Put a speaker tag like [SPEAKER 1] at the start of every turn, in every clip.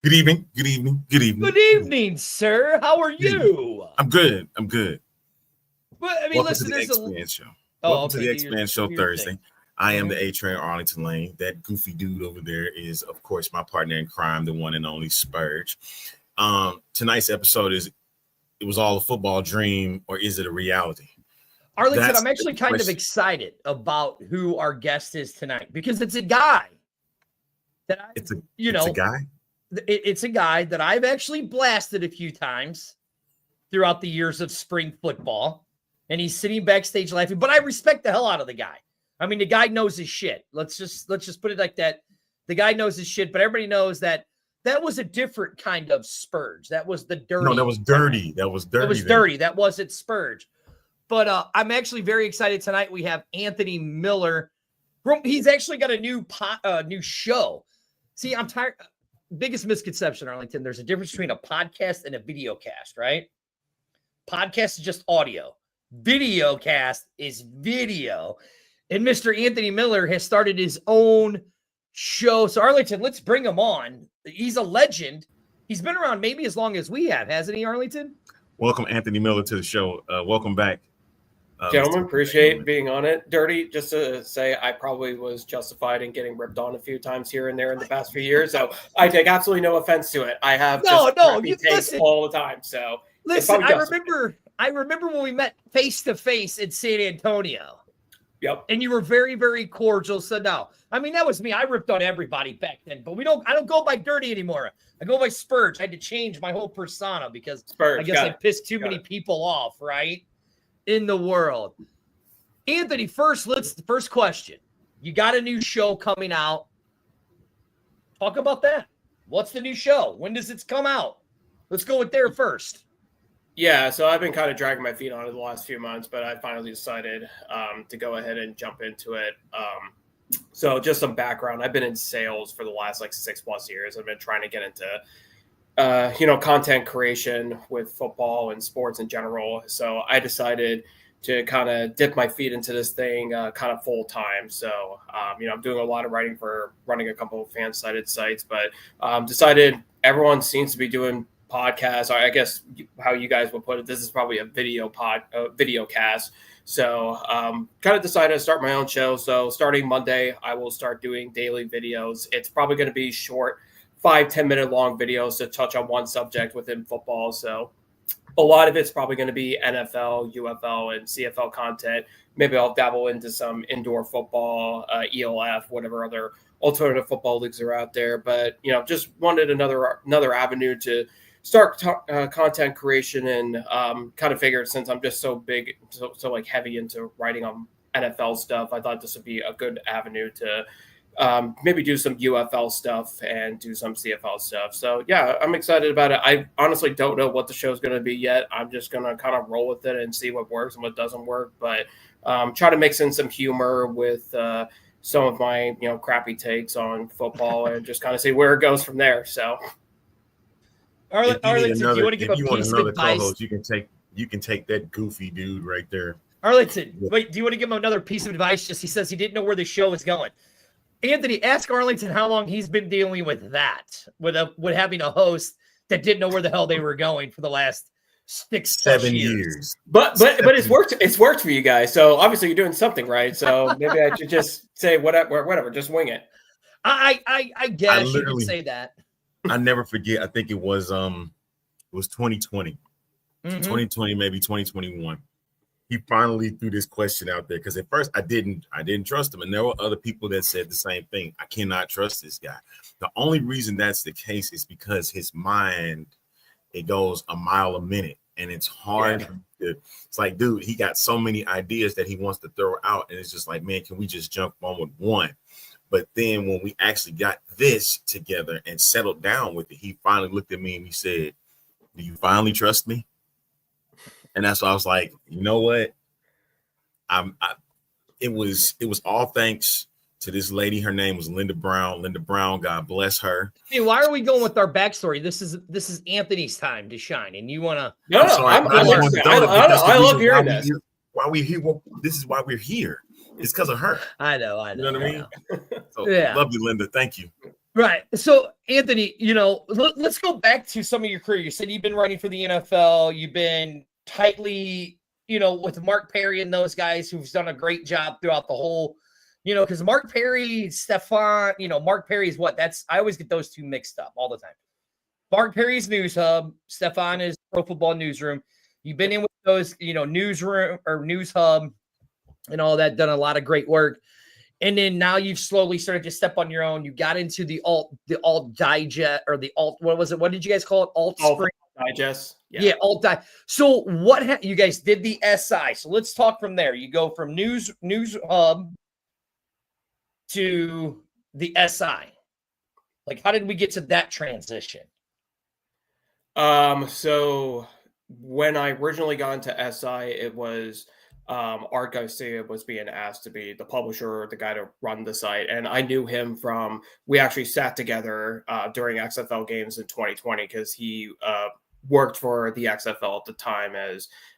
[SPEAKER 1] Good evening. Good evening. Good evening.
[SPEAKER 2] Good evening, sir. How are
[SPEAKER 1] Good evening.
[SPEAKER 2] you?
[SPEAKER 1] I'm good. I'm good.
[SPEAKER 2] Well, I mean,
[SPEAKER 1] Welcome
[SPEAKER 2] listen,
[SPEAKER 1] to the
[SPEAKER 2] there's a.
[SPEAKER 1] X-Band Show.
[SPEAKER 2] Oh,
[SPEAKER 1] Welcome to
[SPEAKER 2] okay.
[SPEAKER 1] the
[SPEAKER 2] Do your,
[SPEAKER 1] X-Band Show
[SPEAKER 2] do your
[SPEAKER 1] Thursday.
[SPEAKER 2] thing.
[SPEAKER 1] I am the A-Train Arlington Lane. That goofy dude over there is, of course, my partner in crime, the one and only Spurge. Tonight's episode is, it was all a football dream or is it a reality?
[SPEAKER 2] Arlington,
[SPEAKER 1] That's
[SPEAKER 2] I'm actually
[SPEAKER 1] the
[SPEAKER 2] kind of
[SPEAKER 1] question.
[SPEAKER 2] excited about who our guest is tonight because it's a guy that I,
[SPEAKER 1] It's a
[SPEAKER 2] you
[SPEAKER 1] guy?
[SPEAKER 2] it's a guy that I've actually blasted a few times throughout the years of spring football, and he's sitting backstage laughing. But I respect the hell out of the guy. I mean, the guy knows his shit. Let's just put it like that. The guy knows his shit, but everybody knows that was a different kind of Spurge. That was the dirty.
[SPEAKER 1] No, that was dirty. That was dirty.
[SPEAKER 2] It was dirty. That wasn't Spurge. But I'm actually very excited tonight. We have Anthony Miller. He's actually got a new show. See, I'm tired. Biggest misconception, Arlington. There's a difference between a podcast and a video cast, right? Podcast is just audio. Video cast is video. And Mr. Anthony Miller has started his own show. So, Arlington, let's bring him on. He's a legend. He's been around maybe as long as we have, hasn't he, Arlington?
[SPEAKER 1] Welcome, Anthony Miller, to the show. Welcome back.
[SPEAKER 3] Gentlemen, appreciate being on it. Dirty, just to say, I probably was justified in getting ripped on a few times here and there in the past few years. So I take absolutely no offense to it. I have
[SPEAKER 2] you
[SPEAKER 3] takes all the time. So
[SPEAKER 2] listen, I remember when we met face to face in San Antonio.
[SPEAKER 3] Yep.
[SPEAKER 2] And you were very, very cordial. So no, I mean, that was me. I ripped on everybody back then, but I don't go by Dirty anymore. I go by Spurge. I had to change my whole persona because I guess I pissed too many people off, right? In the world. Anthony, first question. You got a new show coming out. Talk about that. What's the new show? When does it come out? Let's go with there first.
[SPEAKER 3] Yeah, so I've been kind of dragging my feet on it the last few months, but I finally decided to go ahead and jump into it. So just some background. I've been in sales for the last 6+ years. I've been trying to get into content creation with football and sports in general. So I decided to kind of dip my feet into this thing kind of full time. So, I'm doing a lot of writing for running a couple of fan-sided sites, but decided everyone seems to be doing podcasts. I guess how you guys would put it, this is probably a video cast. So kind of decided to start my own show. So starting Monday, I will start doing daily videos. It's probably going to be short, 5-10 minute long videos to touch on one subject within football. So a lot of it's probably going to be NFL, UFL, and CFL content. Maybe I'll dabble into some indoor football, ELF, whatever other alternative football leagues are out there. But, just wanted another avenue to start content creation and kind of figured since I'm just so big, so heavy into writing on NFL stuff, I thought this would be a good avenue to maybe do some UFL stuff and do some CFL stuff. So yeah, I'm excited about it. I honestly don't know what the show's going to be yet. I'm just going to kind of roll with it and see what works and what doesn't work. But try to mix in some humor with some of my crappy takes on football and just kind of see where it goes from there. So,
[SPEAKER 2] Arlington, do you want to give a piece of advice?
[SPEAKER 1] Co-host, you can take that goofy dude right there.
[SPEAKER 2] Arlington, wait, do you want to give him another piece of advice? He says he didn't know where the show is going. Anthony, ask Arlington how long he's been dealing with that, with having a host that didn't know where the hell they were going for the last 7 years.
[SPEAKER 3] But it's worked. It's worked for you guys. So obviously you're doing something right. So maybe I should just say whatever, just wing it.
[SPEAKER 2] I guess you could say that.
[SPEAKER 1] I never forget. I think it was 2020, 2020, maybe 2021. He finally threw this question out there because at first I didn't trust him, and there were other people that said the same thing. I cannot trust this guy. The only reason that's the case is because his mind, it goes a mile a minute, and it's hard. Yeah. It's like, dude, he got so many ideas that he wants to throw out, and it's just like, man, can we just jump on with one? But then when we actually got this together and settled down with it, he finally looked at me and he said, "Do you finally trust me?" And that's why I was like, you know what? It was all thanks to this lady. Her name was Linda Brown. Linda Brown, God bless her.
[SPEAKER 2] Hey, why are we going with our backstory? This is Anthony's time to shine, and you want to?
[SPEAKER 3] No, I love hearing this.
[SPEAKER 1] Why we here? Well, this is why we're here. It's because of her.
[SPEAKER 2] I know.
[SPEAKER 1] You know what I mean? So
[SPEAKER 2] yeah.
[SPEAKER 1] Love you, Linda. Thank you.
[SPEAKER 2] Right. So, Anthony, let's go back to some of your career. You said you've been writing for the NFL. You've been tightly, with Mark Perry and those guys who've done a great job throughout the whole, because Mark Perry, Stefan, Mark Perry is what? I always get those two mixed up all the time. Mark Perry's News Hub. Stefan is Pro Football Newsroom. You've been in with those, Newsroom or News Hub and all that, done a lot of great work. And then now you've slowly started to step on your own. You got into the alt digest or the alt. What was it? What did you guys call it? Alt
[SPEAKER 3] digest.
[SPEAKER 2] Yeah, alt digest. So you guys did the SI. So let's talk from there. You go from News Hub to the SI. Like, how did we get to that transition?
[SPEAKER 3] So when I originally got into SI, it was Art Garcia was being asked to be the publisher, the guy to run the site. And I knew him we actually sat together during XFL games in 2020 because he worked for the XFL at the time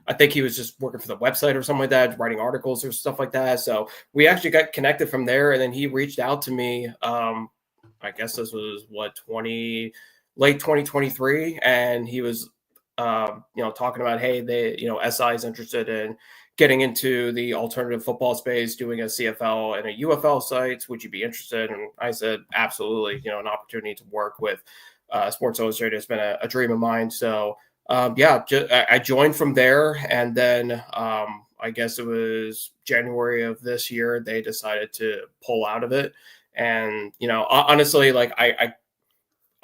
[SPEAKER 3] I think he was just working for the website or something like that, writing articles or stuff like that. So we actually got connected from there. And then he reached out to me. I guess this was late 2023. And he was, talking about, hey, SI is interested in getting into the alternative football space, doing a CFL and a UFL sites. Would you be interested? And I said, absolutely. An opportunity to work with Sports Illustrated has been a dream of mine. So, I joined from there. And then I guess it was January of this year, they decided to pull out of it. And, honestly, like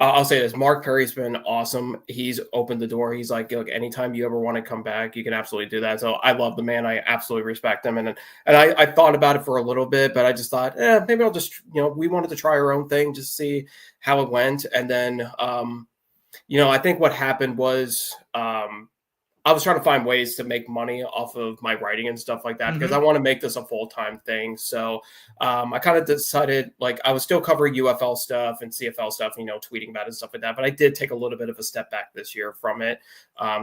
[SPEAKER 3] I'll say this, Mark Perry's been awesome. He's opened the door. He's like, look, anytime you ever want to come back, you can absolutely do that. So I love the man. I absolutely respect him. And I thought about it for a little bit, but I just thought, maybe I'll just, we wanted to try our own thing, just see how it went. And then, I think what happened was I was trying to find ways to make money off of my writing and stuff like that because I want to make this a full-time thing. So I kind of decided, like, I was still covering UFL stuff and CFL stuff, tweeting about it and stuff like that. But I did take a little bit of a step back this year from it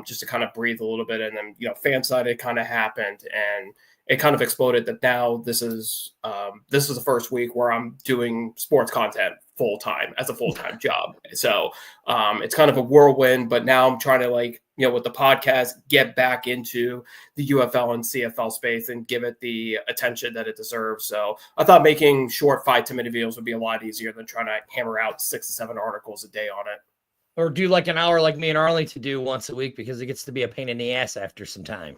[SPEAKER 3] just to kind of breathe a little bit. And then, FanSided kind of happened and it kind of exploded that now this is the first week where I'm doing sports content full-time as a full-time job. So it's kind of a whirlwind, but now I'm trying to, like, with the podcast, get back into the UFL and CFL space and give it the attention that it deserves. So I thought making short 5-10-minute videos would be a lot easier than trying to hammer out 6 to 7 articles a day on it.
[SPEAKER 2] Or do like an hour like me and Arlington do once a week because it gets to be a pain in the ass after some time.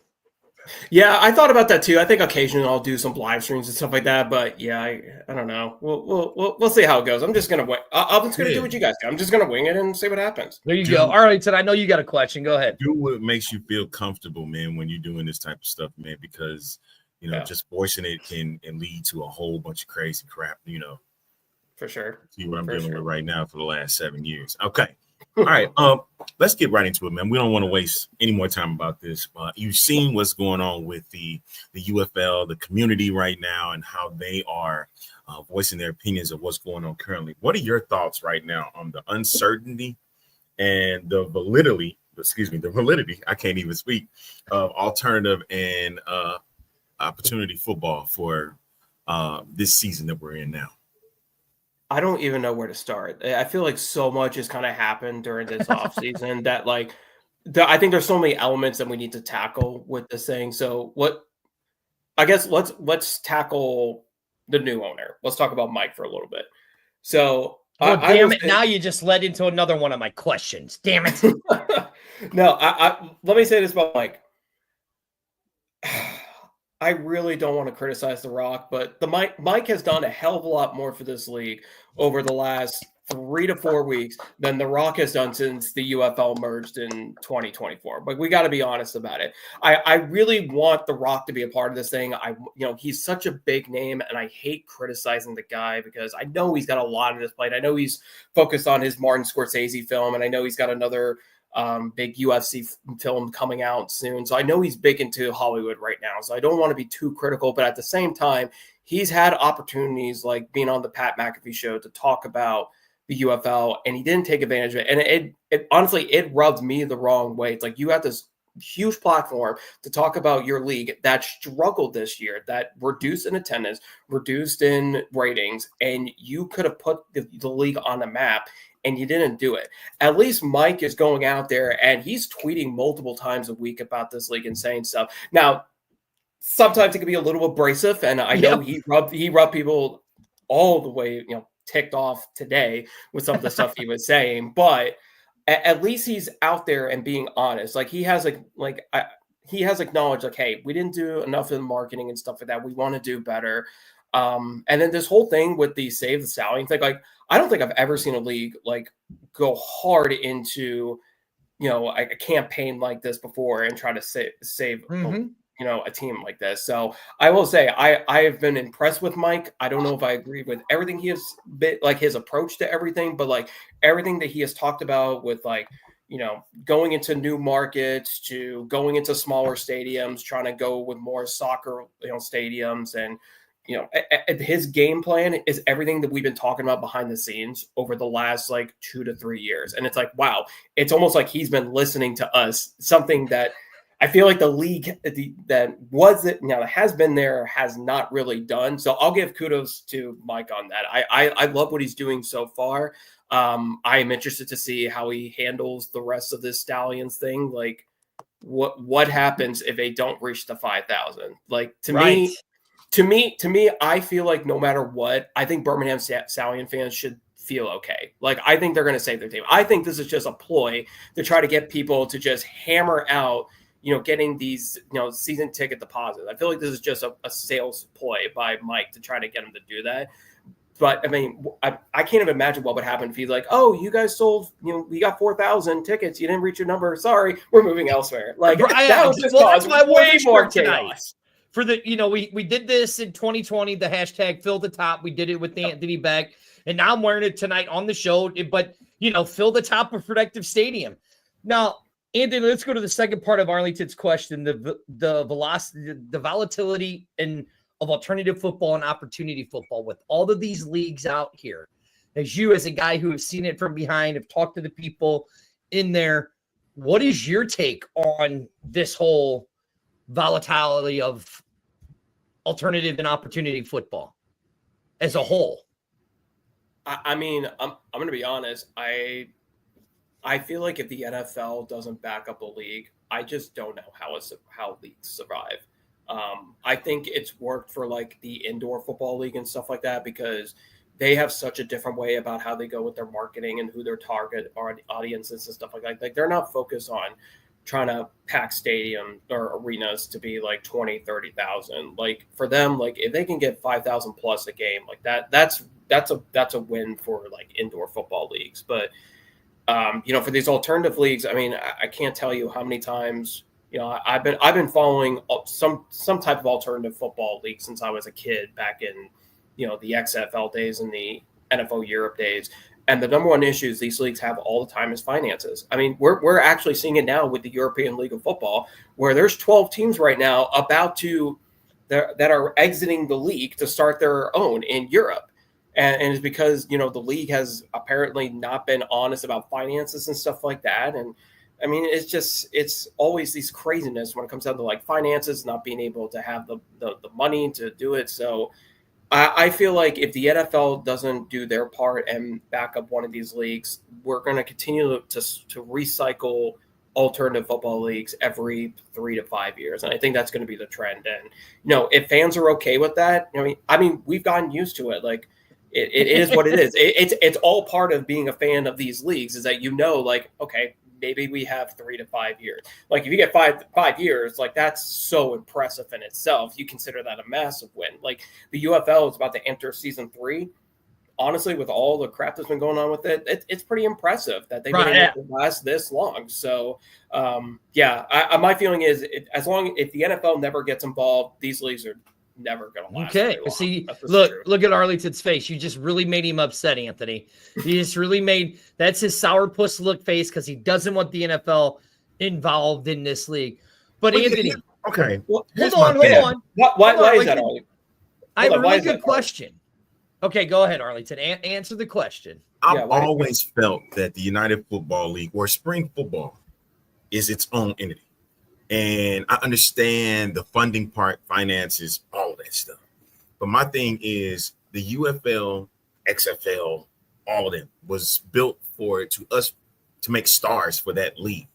[SPEAKER 3] Yeah, I thought about that too. I think occasionally I'll do some live streams and stuff like that, but yeah, I don't know. We'll see how it goes. I'm just gonna wait. I'm just gonna do what you guys do. I'm just gonna wing it and see what happens.
[SPEAKER 2] There you go. All right, Ted, I know you got a question. Go ahead.
[SPEAKER 1] Do what makes you feel comfortable, man, when you're doing this type of stuff, man, because just forcing it can lead to a whole bunch of crazy crap.
[SPEAKER 3] For sure.
[SPEAKER 1] See what I'm dealing with right now for the last 7 years. Okay. All right, let's get right into it, man. We don't want to waste any more time about this. You've seen what's going on with the UFL, the community right now, and how they are voicing their opinions of what's going on currently. What are your thoughts right now on the uncertainty and the validity, I can't even speak, of alternative and opportunity football for this season that we're in now?
[SPEAKER 3] I don't even know where to start. I feel like so much has kind of happened during this offseason that, like, I think there's so many elements that we need to tackle with this thing. So let's tackle the new owner. Let's talk about Mike for a little bit. So
[SPEAKER 2] damn it. Now you just led into another one of my questions. Damn it.
[SPEAKER 3] No, let me say this about Mike. I really don't want to criticize The Rock, but Mike has done a hell of a lot more for this league over the last 3 to 4 weeks than The Rock has done since the UFL merged in 2024. But we got to be honest about it. I really want The Rock to be a part of this thing. He's such a big name, and I hate criticizing the guy because I know he's got a lot on his plate. I know he's focused on his Martin Scorsese film, and I know he's got another big UFC film coming out soon. So I know he's big into Hollywood right now. So I don't want to be too critical, but at the same time, he's had opportunities like being on the Pat McAfee show to talk about the UFL, and he didn't take advantage of it. And it honestly, it rubbed me the wrong way. It's like you have this huge platform to talk about your league that struggled this year, that reduced in attendance, reduced in ratings, and you could have put the league on the map and you didn't do it. At least Mike is going out there and he's tweeting multiple times a week about this league and saying stuff. Now, sometimes it can be a little abrasive, and I know he rubbed people all the way, ticked off today with some of the stuff he was saying, but at least he's out there and being honest. Like he has he has acknowledged like, hey, we didn't do enough in marketing and stuff like that. We want to do better. And then this whole thing with the Save the Stallions thing, like I don't think I've ever seen a league like go hard into, a campaign like this before and try to save a team like this. So I will say I have been impressed with Mike. I don't know if I agree with everything he has been, like his approach to everything, but like everything that he has talked about with like, going into new markets to going into smaller stadiums, trying to go with more soccer, stadiums. And, his game plan is everything that we've been talking about behind the scenes over the last like 2 to 3 years. And it's like, wow, it's almost like he's been listening to us, something that I feel like the league that has been there has not really done. So I'll give kudos to Mike on that. I love what he's doing so far. I am interested to see how he handles the rest of this Stallions thing. Like what happens if they don't reach the 5,000? Like to me, I feel like no matter what, I think Birmingham Stallion fans should feel okay. Like I think they're going to save their team. I think this is just a ploy to try to get people to just hammer out getting these, season ticket deposits. I feel like this is just a sales ploy by Mike to try to get him to do that. But I mean, I can't even imagine what would happen if he's like, oh, you guys sold, we got 4,000 tickets. You didn't reach your number. Sorry, we're moving elsewhere. Like that would just cause way more chaos.
[SPEAKER 2] For the, we did this in 2020, the hashtag fill the top. We did it with Anthony Beck. And now I'm wearing it tonight on the show. But, fill the top of Protective Stadium. Now, Anthony, let's go to the second part of Arlington's question, the velocity, the volatility of alternative football and opportunity football with all of these leagues out here. As a guy who has seen it from behind, have talked to the people in there, what is your take on this whole volatility of alternative and opportunity football as a whole?
[SPEAKER 3] I mean, I'm going to be honest. I feel like if the NFL doesn't back up a league, I just don't know how leagues survive. I think it's worked for like the indoor football league and stuff like that because they have such a different way about how they go with their marketing and who their target audiences and stuff like that. Like they're not focused on trying to pack stadium or arenas to be like 20, 30,000. Like for them, like if they can get 5,000 plus a game, like that's a win for like indoor football leagues. But for these alternative leagues, I mean, I can't tell you how many times, I've been following some type of alternative football league since I was a kid back in, the XFL days and the NFL Europe days. And the number one issues these leagues have all the time is finances. I mean, we're actually seeing it now with the European League of Football, where there's 12 teams right now that are exiting the league to start their own in Europe. And it's because, the league has apparently not been honest about finances and stuff like that. And I mean, it's always these craziness when it comes down to like finances, not being able to have the money to do it. So I feel like if the NFL doesn't do their part and back up one of these leagues, we're going to continue to recycle alternative football leagues every 3 to 5 years. And I think that's going to be the trend. And, if fans are okay with that, I mean, we've gotten used to it. Like, it is what it is. It's all part of being a fan of these leagues is that, like, okay, maybe we have 3 to 5 years. Like if you get five years, like that's so impressive in itself. You consider that a massive win. Like the UFL is about to enter season 3. Honestly, with all the crap that's been going on with it, it's pretty impressive that they've been able to last this long. So, my feeling is if the NFL never gets involved, these leagues are never going to last.
[SPEAKER 2] Okay. See, look at Arlington's face. You just really made him upset, Anthony. You just really that's his sourpuss look face because he doesn't want the NFL involved in this league. But Anthony,
[SPEAKER 1] okay.
[SPEAKER 2] Well, hold on.
[SPEAKER 3] Why is that, Arlington?
[SPEAKER 2] I have a really good question. Okay, go ahead, Arlington. Answer the question.
[SPEAKER 1] I've always felt that the United Football League or spring football is its own entity. And I understand the funding part, finances, all of that stuff. But my thing is the UFL, XFL, all of them was built for us to make stars for that league.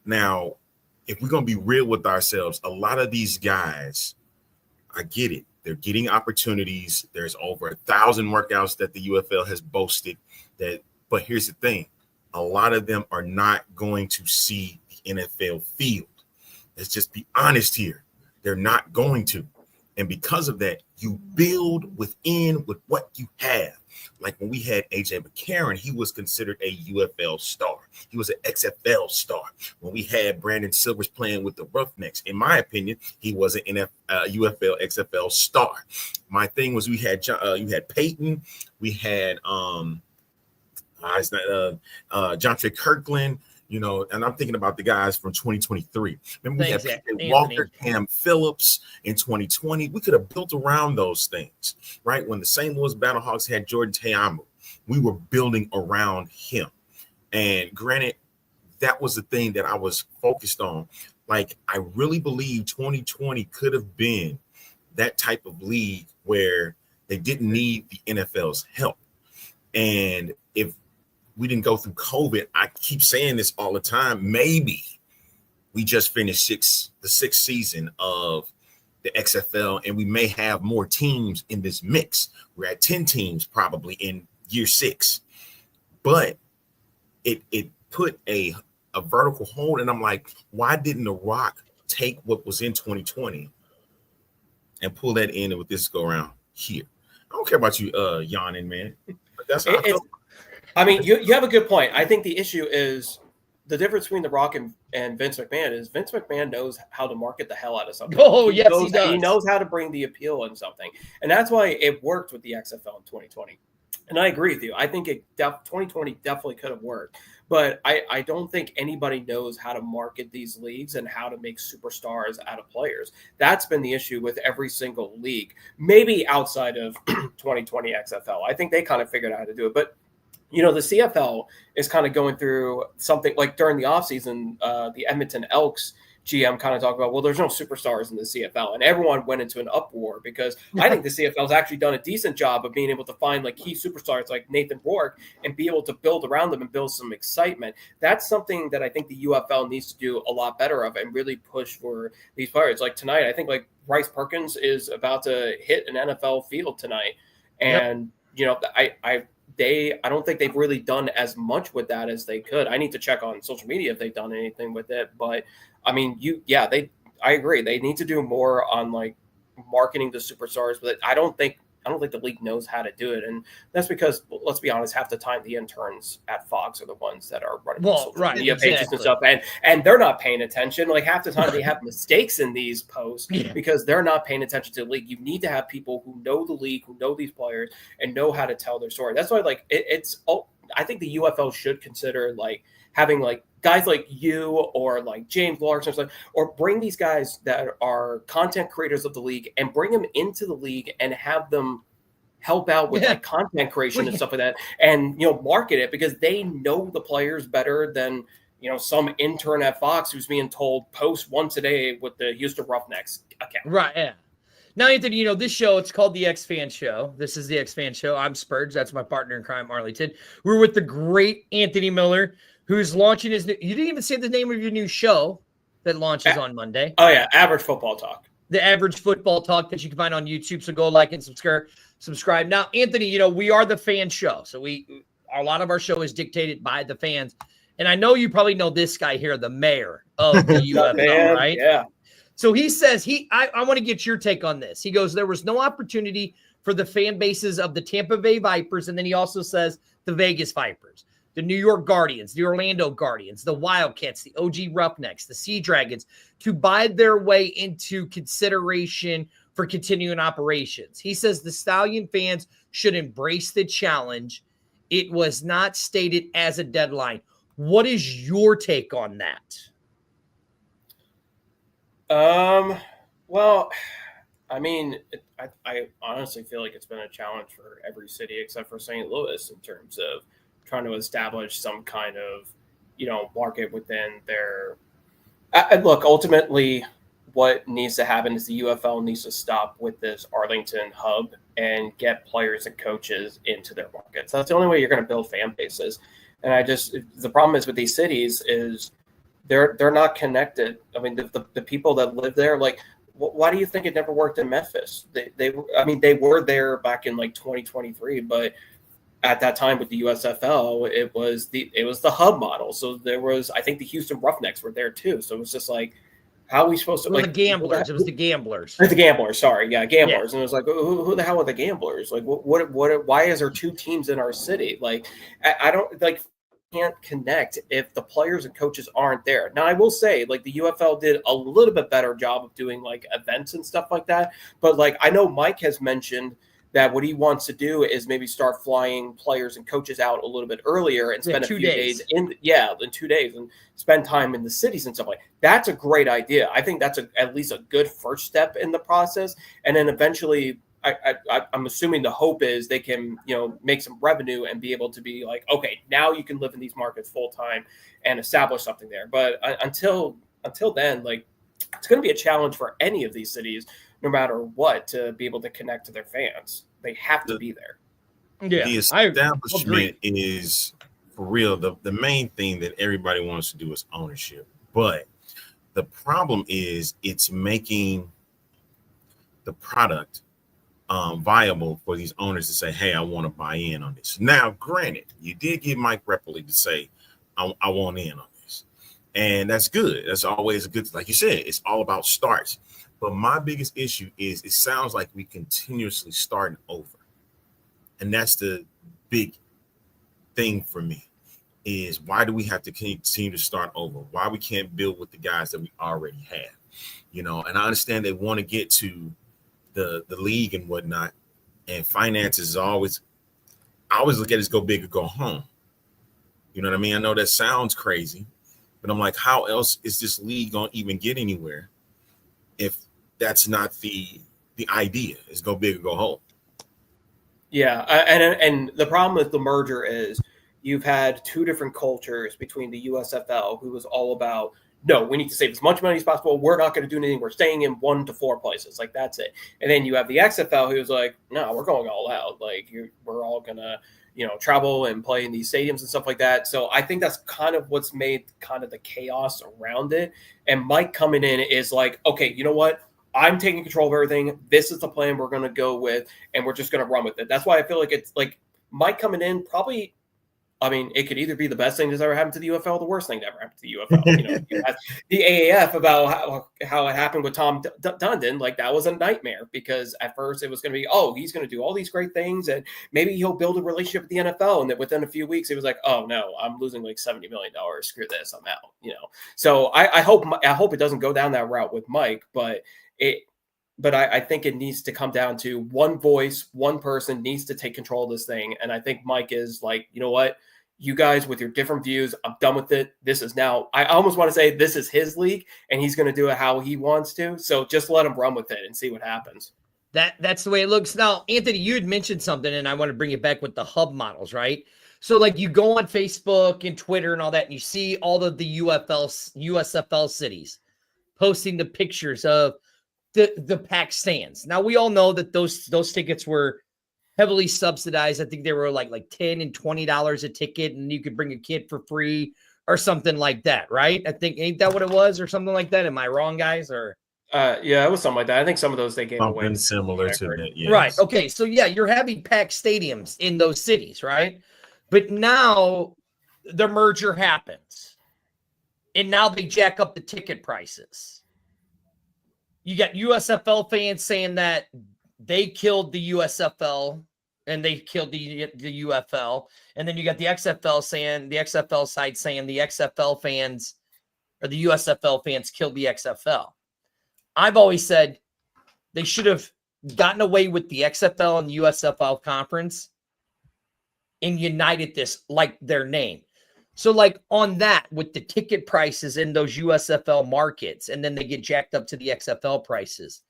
[SPEAKER 1] Now, if we're going to be real with ourselves, a lot of these guys, I get it. They're getting opportunities. There's over 1,000 workouts that the UFL has boasted. But here's the thing. A lot of them are not going to see the NFL field. Let's just be honest here. They're not going to. And because of that, you build with what you have. Like when we had AJ McCarron, he was considered a UFL star. He was an XFL star. When we had Brandon Silvers playing with the Roughnecks, in my opinion, he was an UFL XFL star. My thing was you had Peyton, we had Jontre Kirkland. And I'm thinking about the guys from 2023. Remember, we had PJ Walker, Cam Phillips in 2020. We could have built around those things, right? When the St. Louis Battlehawks had Jordan Teamu, we were building around him. And granted, that was the thing that I was focused on. Like, I really believe 2020 could have been that type of league where they didn't need the NFL's help. And if we didn't go through COVID, I keep saying this all the time, maybe we just finished the sixth season of the XFL and we may have more teams in this mix. We're at 10 teams probably in year 6. But it put a vertical hold, and I'm like, why didn't The Rock take what was in 2020 and pull that in with this go around here? I don't care about you yawning, man. But that's how I feel.
[SPEAKER 3] I mean, you have a good point. I think the issue is the difference between The Rock and Vince McMahon is Vince McMahon knows how to market the hell out of something.
[SPEAKER 2] Oh, yes, he does.
[SPEAKER 3] He knows how to bring the appeal in something. And that's why it worked with the XFL in 2020. And I agree with you. I think 2020 definitely could have worked. But I don't think anybody knows how to market these leagues and how to make superstars out of players. That's been the issue with every single league, maybe outside of 2020 XFL. I think they kind of figured out how to do it. But the CFL is kind of going through something like during the offseason, the Edmonton Elks GM kind of talked about, well, there's no superstars in the CFL. And everyone went into an uproar because I think the CFL has actually done a decent job of being able to find like key superstars like Nathan Rourke and be able to build around them and build some excitement. That's something that I think the UFL needs to do a lot better of and really push for these players. Like tonight, I think like Bryce Perkins is about to hit an NFL field tonight. And, I don't think they've really done as much with that as they could. I need to check on social media if they've done anything with it. But I mean, I agree. They need to do more on like marketing the superstars, but I don't think the league knows how to do it. And that's because, let's be honest, half the time the interns at Fox are the ones that are running social media pages and stuff. And they're not paying attention. Like half the time they have mistakes in these posts because they're not paying attention to the league. You need to have people who know the league, who know these players and know how to tell their story. That's why I think the UFL should consider like having like guys like you or like James Larson or bring these guys that are content creators of the league and bring them into the league and have them help out with like content creation and stuff like that and market it because they know the players better than some intern at Fox who's being told post once a day with the Houston Roughnecks account.
[SPEAKER 2] Right. Yeah. Now, Anthony, this show, it's called the X-Fan Show. This is the X-Fan Show. I'm Spurge. That's my partner in crime, Arlington. We're with the great Anthony Miller, who's launching his new, you didn't even say the name of your new show that launches on Monday.
[SPEAKER 3] Oh, yeah. Average Football Talk.
[SPEAKER 2] The Average Football Talk that you can find on YouTube. So go like and subscribe. Now, Anthony, we are the fan show. So a lot of our show is dictated by the fans. And I know you probably know this guy here, the mayor of the UFL, right?
[SPEAKER 3] Yeah.
[SPEAKER 2] So he says I want to get your take on this. He goes, there was no opportunity for the fan bases of the Tampa Bay Vipers. And then he also says the Vegas Vipers, the New York Guardians, the Orlando Guardians, the Wildcats, the OG Roughnecks, the Sea Dragons to buy their way into consideration for continuing operations. He says the Stallion fans should embrace the challenge. It was not stated as a deadline. What is your take on that?
[SPEAKER 3] Well, I mean, I honestly feel like it's been a challenge for every city except for St. Louis in terms of trying to establish some kind of, market within their Look, ultimately, what needs to happen is the UFL needs to stop with this Arlington hub and get players and coaches into their markets. That's the only way you're going to build fan bases. And the problem is with these cities is they're not connected. I mean, the people that live there, like, why do you think it never worked in Memphis? They were there back in like 2023, but at that time with the USFL, it was the hub model. So there was, I think the Houston Roughnecks were there too. So it was just like, how are we supposed to,
[SPEAKER 2] like, the Gamblers? It was the Gamblers.
[SPEAKER 3] The Gamblers, sorry, yeah, Gamblers. Yeah. And it was like, who the hell are the Gamblers? Like, what? Why is there two teams in our city? Like, I don't like. Can't connect if the players and coaches aren't there. Now, I will say, like, the UFL did a little bit better job of doing like events and stuff like that. But like, I know Mike has mentioned that what he wants to do is maybe start flying players and coaches out a little bit earlier and spend a few days in 2 days and spend time in the cities and stuff like that. That's a great idea. I think that's at least a good first step in the process. And then eventually, I'm assuming the hope is they can, make some revenue and be able to be like, okay, now you can live in these markets full time and establish something there. But until then, like, it's going to be a challenge for any of these cities, no matter what, to be able to connect to their fans. They have to be there.
[SPEAKER 2] Yeah,
[SPEAKER 1] the establishment is, for real, the main thing that everybody wants to do is ownership. But the problem is it's making the product viable for these owners to say, hey, I want to buy in on this. Now, granted, you did get Mike Repoli to say, I want in on this. And that's good. That's always a good, like you said, it's all about starts. But my biggest issue is it sounds like we continuously starting over. And that's the big thing for me, is why do we have to continue to start over? Why we can't build with the guys that we already have? And I understand they want to get to the league and whatnot, and finances is I always look at it as go big or go home. You know what I mean? I know that sounds crazy, but I'm like, how else is this league gonna even get anywhere if that's not the idea, is go big or go home?
[SPEAKER 3] Yeah, and the problem with the merger is you've had two different cultures between the USFL, who was all about, no, we need to save as much money as possible. We're not going to do anything. We're staying in 1 to 4 places. Like, that's it. And then you have the XFL, who's like, no, we're going all out. Like, we're all going to, travel and play in these stadiums and stuff like that. So I think that's kind of what's made kind of the chaos around it. And Mike coming in is like, okay, you know what? I'm taking control of everything. This is the plan we're going to go with, and we're just going to run with it. That's why I feel like it's like Mike coming in probably, I mean, it could either be the best thing that's ever happened to the UFL, or the worst thing that ever happened to the UFL. You had the AAF about how it happened with Tom Dundon. Like, that was a nightmare, because at first it was going to be, oh, he's going to do all these great things and maybe he'll build a relationship with the NFL. And then within a few weeks, it was like, oh no, I'm losing like $70 million. Screw this, I'm out. So I hope it doesn't go down that route with Mike, but I think it needs to come down to one voice, one person needs to take control of this thing. And I think Mike is like, you know what? You guys with your different views, I'm done with it. This is now, I almost want to say this is his league and he's going to do it how he wants to. So just let him run with it and see what happens.
[SPEAKER 2] That's the way it looks. Now, Anthony, you had mentioned something, and I want to bring it back with the hub models, right? So, like, you go on Facebook and Twitter and all that, and you see all of the USFL cities posting the pictures of the packed stands. Now, we all know that those tickets were heavily subsidized. I think they were like $10 and $20 a ticket, and you could bring a kid for free or something like that, right? I think, ain't that what it was, or something like that? Am I wrong, guys? Or
[SPEAKER 3] yeah, it was something like that. I think some of those they gave away.
[SPEAKER 1] Something similar to that, yes.
[SPEAKER 2] Right. Okay. So yeah, you're having packed stadiums in those cities, right? But now the merger happens, and now they jack up the ticket prices. You got USFL fans saying that they killed the USFL and they killed the UFL. And then you got the XFL side saying the XFL fans or the USFL fans killed the XFL. I've always said they should have gotten away with the XFL and USFL conference and united this like their name. So like on that, with the ticket prices in those USFL markets, and then they get jacked up to the XFL prices.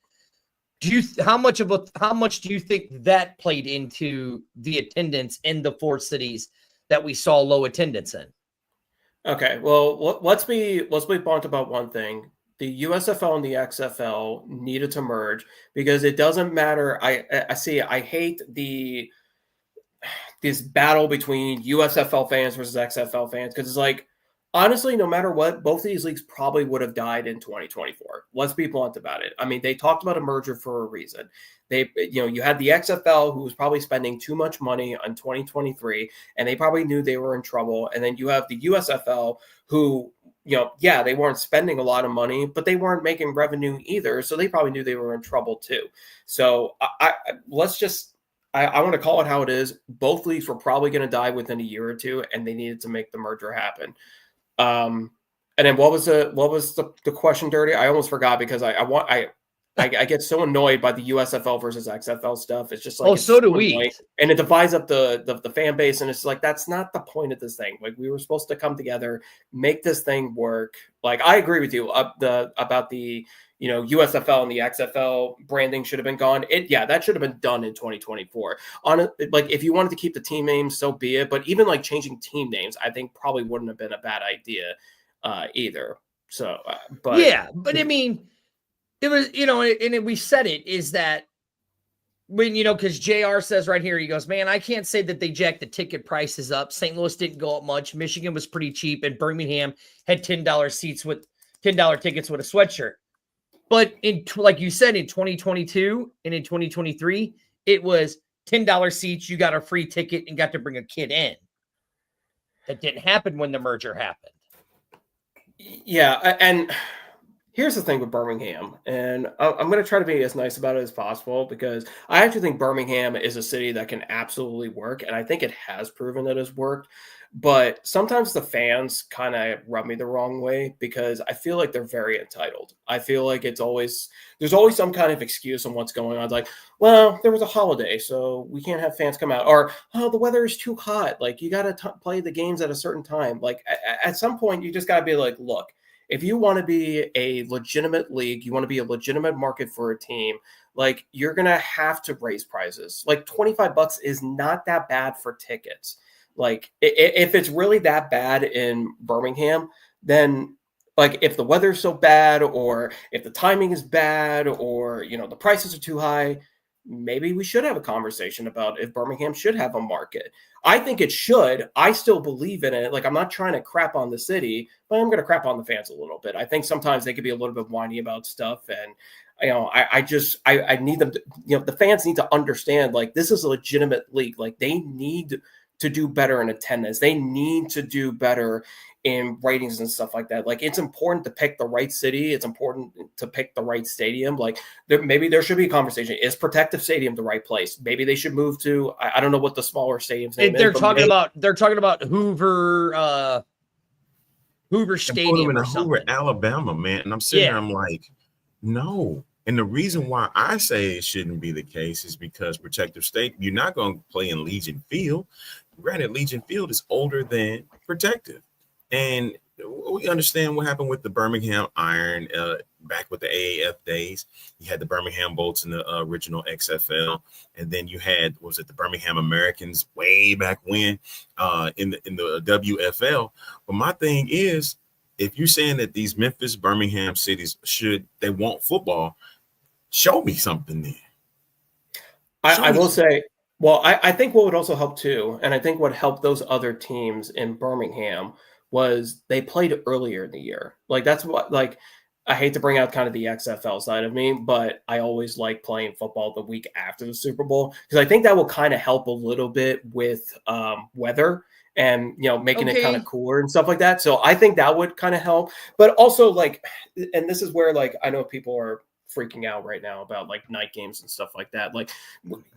[SPEAKER 2] How much do you think that played into the attendance in the 4 cities that we saw low attendance in?
[SPEAKER 3] Okay, well, let's be blunt about one thing. The USFL and the XFL needed to merge because it doesn't matter. I hate this battle between USFL fans versus XFL fans because it's like honestly, no matter what, both of these leagues probably would have died in 2024. Let's be blunt about it. I mean, they talked about a merger for a reason. You had the XFL who was probably spending too much money on 2023, and they probably knew they were in trouble. And then you have the USFL who, yeah, they weren't spending a lot of money, but they weren't making revenue either. So they probably knew they were in trouble too. So I want to call it how it is. Both leagues were probably going to die within a year or two, and they needed to make the merger happen. And then what was the question, Dirty? I almost forgot because I get so annoyed by the USFL versus XFL stuff. It's just like
[SPEAKER 2] so do we,
[SPEAKER 3] annoying. And it divides up the fan base, and it's like that's not the point of this thing. Like we were supposed to come together, make this thing work. Like I agree with you about the USFL and the XFL branding should have been gone. That should have been done in 2024. Like if you wanted to keep the team names, so be it. But even like changing team names, I think probably wouldn't have been a bad idea either. So, but
[SPEAKER 2] I mean, it was and we said it is that when because JR says right here, he goes, man, I can't say that they jacked the ticket prices up. St. Louis didn't go up much. Michigan was pretty cheap, and Birmingham had $10 seats with $10 tickets with a sweatshirt. But like you said, in 2022 and in 2023, it was $10 seats. You got a free ticket and got to bring a kid in. That didn't happen when the merger happened.
[SPEAKER 3] Yeah, and here's the thing with Birmingham, and I'm going to try to be as nice about it as possible because I actually think Birmingham is a city that can absolutely work, and I think it has proven that it's worked. But sometimes the fans kind of rub me the wrong way because I feel like they're very entitled. I feel like there's always some kind of excuse on what's going on. It's like, well, there was a holiday, so we can't have fans come out. Or, oh, the weather is too hot. Like, you got to play the games at a certain time. Like, at some point, you just got to be like, look, if you want to be a legitimate league, you want to be a legitimate market for a team, like, you're going to have to raise prices. Like, $25 is not that bad for tickets. Like, if it's really that bad in Birmingham, then like if the weather's so bad or if the timing is bad or, the prices are too high, maybe we should have a conversation about if Birmingham should have a market. I think it should. I still believe in it. Like, I'm not trying to crap on the city, but I'm going to crap on the fans a little bit. I think sometimes they could be a little bit whiny about stuff. And, I need them to, the fans need to understand, like, this is a legitimate league. Like, they need to do better in attendance. They need to do better in ratings and stuff like that. Like, it's important to pick the right city. It's important to pick the right stadium. Like, maybe there should be a conversation. Is Protective Stadium the right place? Maybe they should move to, I don't know what the smaller stadium's name is.
[SPEAKER 2] They're talking about Hoover Stadium or something.
[SPEAKER 1] Hoover, Alabama, man. And I'm sitting there, I'm like, no. And the reason why I say it shouldn't be the case is because Protective State, you're not going to play in Legion Field. Granted, Legion Field is older than Protective. And we understand what happened with the Birmingham Iron back with the AAF days. You had the Birmingham Bolts in the original XFL. And then you had, the Birmingham Americans way back when in the WFL. But my thing is, if you're saying that these Memphis, Birmingham cities they want football, show me something there.
[SPEAKER 3] I will say, well, I think what would also help too, and I think what helped those other teams in Birmingham was they played earlier in the year. Like, that's what, like, I hate to bring out kind of the XFL side of me, but I always like playing football the week after the Super Bowl because I think that will kind of help a little bit with weather and, making it kind of cooler and stuff like that. So I think that would kind of help. But also, like, and this is where, like, I know people are freaking out right now about like night games and stuff like that. Like,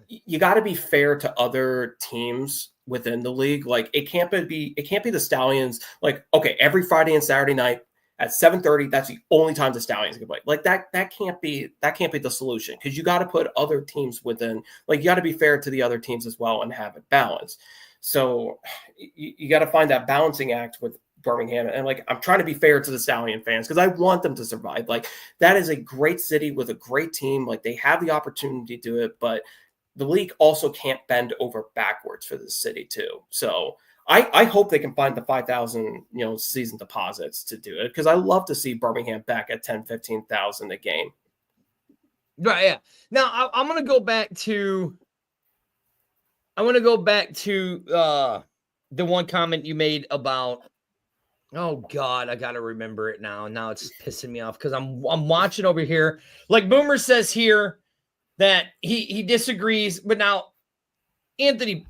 [SPEAKER 3] you got to be fair to other teams within the league. Like, it can't be the Stallions. Like, okay, every Friday and Saturday night at 7:30, that's the only time the Stallions can play. Like, that can't be the solution because you got to put other teams within. Like, you got to be fair to the other teams as well and have it balanced. So you got to find that balancing act with Birmingham. And like, I'm trying to be fair to the Stallion fans because I want them to survive. Like, that is a great city with a great team. Like, they have the opportunity to do it, but the league also can't bend over backwards for the city too. So I hope they can find the 5,000, season deposits to do it, because I love to see Birmingham back at 10, 15,000 a game.
[SPEAKER 2] Right. Yeah. Now I'm going to go back to. The one comment you made about. Oh God, I gotta remember it now. Now it's pissing me off because I'm watching over here. Like Boomer says here that he disagrees, but now Anthony,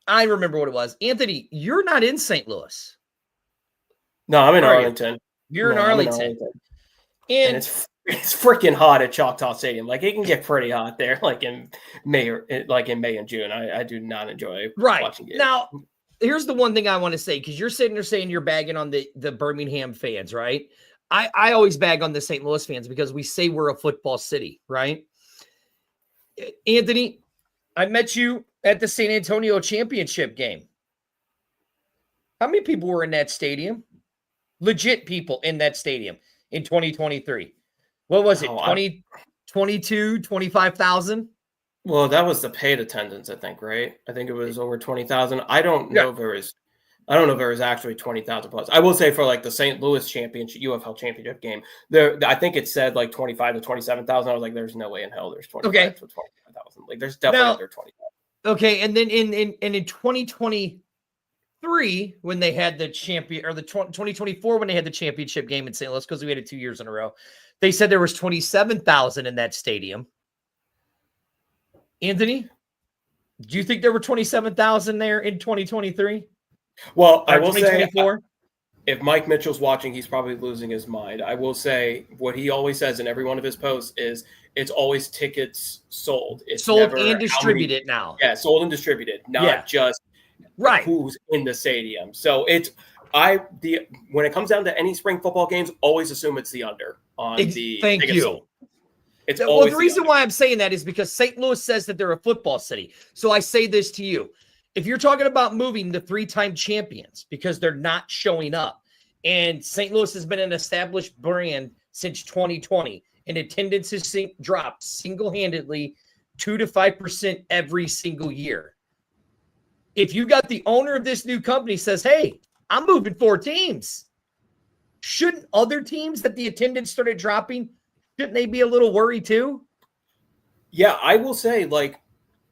[SPEAKER 2] I remember what it was. Anthony, you're not in St. Louis.
[SPEAKER 3] No, I'm in Arlington.
[SPEAKER 2] You're in Arlington.
[SPEAKER 3] And it's freaking hot at Choctaw Stadium. Like, it can get pretty hot there, like in May and June. I do not enjoy watching it.
[SPEAKER 2] Now, here's the one thing I want to say, because you're sitting there saying you're bagging on the Birmingham fans, right? I always bag on the St. Louis fans because we say we're a football city, right? Anthony, I met you at the San Antonio championship game. How many people were in that stadium? Legit people in that stadium in 2023. What was it? 25,000?
[SPEAKER 3] Well, that was the paid attendance, I think, right? I think it was over 20,000. I don't know if there was actually 20,000 plus. I will say for like the St. Louis championship, UFL championship game, there, I think it said like 25 to 27,000. I was like, there's no way in hell there's 25 to 25,000. Like, there's definitely under 20,000.
[SPEAKER 2] Okay, and then in 2023, when they had the 2024 when they had the championship game in St. Louis, because we had it 2 years in a row, they said there was 27,000 in that stadium. Anthony, do you think there were 27,000 there in 2023?
[SPEAKER 3] Well, I will say, if Mike Mitchell's watching, he's probably losing his mind. I will say what he always says in every one of his posts is it's always tickets sold. It's
[SPEAKER 2] sold and distributed now.
[SPEAKER 3] Yeah, sold and distributed, not just who's in the stadium. So when it comes down to any spring football games, always assume it's the under on the
[SPEAKER 2] thank you.
[SPEAKER 3] Sold. It's
[SPEAKER 2] well, the reason why I'm saying that is because St. Louis says that they're a football city. So I say this to you. If you're talking about moving the 3-time champions because they're not showing up, and St. Louis has been an established brand since 2020, and attendance has dropped single-handedly 2 to 5% every single year. If you got the owner of this new company says, hey, I'm moving 4 teams, shouldn't other teams that the attendance started dropping, shouldn't they be a little worried too?
[SPEAKER 3] Yeah, I will say, like,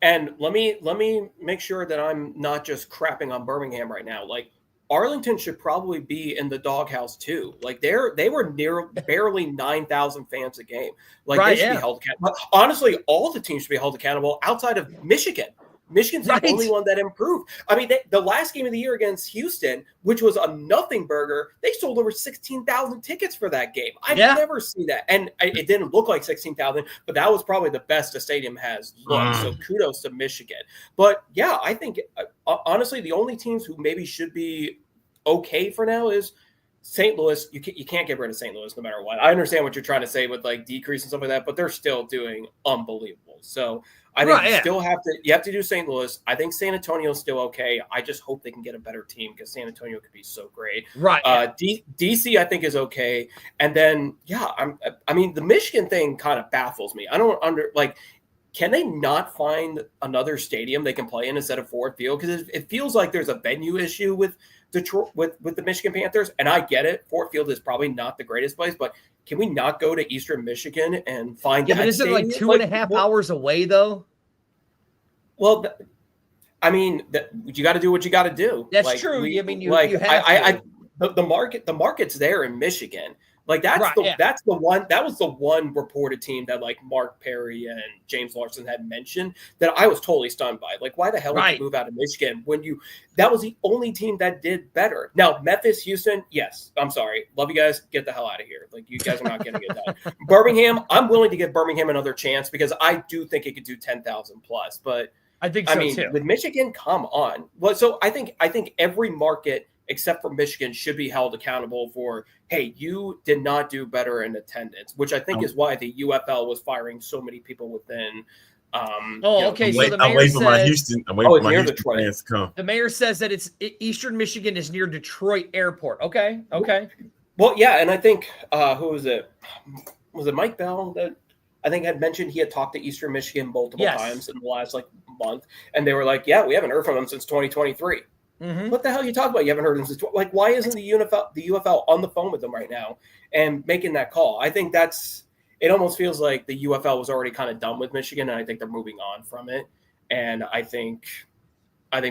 [SPEAKER 3] and let me make sure that I'm not just crapping on Birmingham right now. Like, Arlington should probably be in the doghouse too. Like, they were near barely 9,000 fans a game. Like, they should be held accountable. Honestly, all the teams should be held accountable outside of Michigan. Michigan's the only one that improved. I mean, the last game of the year against Houston, which was a nothing burger, they sold over 16,000 tickets for that game. I've never seen that. And it didn't look like 16,000, but that was probably the best the stadium has looked. So kudos to Michigan. But yeah, I think, honestly, the only teams who maybe should be okay for now is St. Louis. You can't get rid of St. Louis no matter what. I understand what you're trying to say with like decrease and stuff like that, but they're still doing unbelievable. So I think you have to do St. Louis. I think San Antonio's still okay. I just hope they can get a better team because San Antonio could be so great.
[SPEAKER 2] Right.
[SPEAKER 3] DC I think is okay. And then I mean the Michigan thing kind of baffles me. I don't can they not find another stadium they can play in instead of Ford Field? Because it feels like there's a venue issue with Detroit with the Michigan Panthers, and I get it. Ford Field is probably not the greatest place, but can we not go to Eastern Michigan and find?
[SPEAKER 2] Yeah, but is it like 2.5 hours away though?
[SPEAKER 3] Well, I mean, you got to do what you got to do.
[SPEAKER 2] That's true. I mean, you have
[SPEAKER 3] the market's there in Michigan. Like that's the one that was the one reported team that like Mark Perry and James Larson had mentioned that I was totally stunned by. Like, why the hell would you move out of Michigan when that was the only team that did better? Now, Memphis, Houston, yes, I'm sorry, love you guys, get the hell out of here. Like, you guys are not going to get that. Birmingham, I'm willing to give Birmingham another chance because I do think it could do 10,000 plus. But
[SPEAKER 2] I think so too.
[SPEAKER 3] With Michigan, come on. Well, so I think every market except for Michigan should be held accountable for, hey, you did not do better in attendance, which I think is why the UFL was firing so many people within.
[SPEAKER 2] Okay. So the mayor says,
[SPEAKER 1] I'm waiting for my Houston fans to come.
[SPEAKER 2] The mayor says that it's Eastern Michigan is near Detroit Airport. Okay.
[SPEAKER 3] Well, yeah, and I think who was it? Was it Mike Bell that I think had mentioned he had talked to Eastern Michigan multiple times in the last like month, and they were like, "Yeah, we haven't heard from them since 2023."
[SPEAKER 2] Mm-hmm.
[SPEAKER 3] What the hell are you talking about? You haven't heard them since like, why isn't the UFL on the phone with them right now and making that call? I think it almost feels like the UFL was already kind of done with Michigan, and I think they're moving on from it. And I think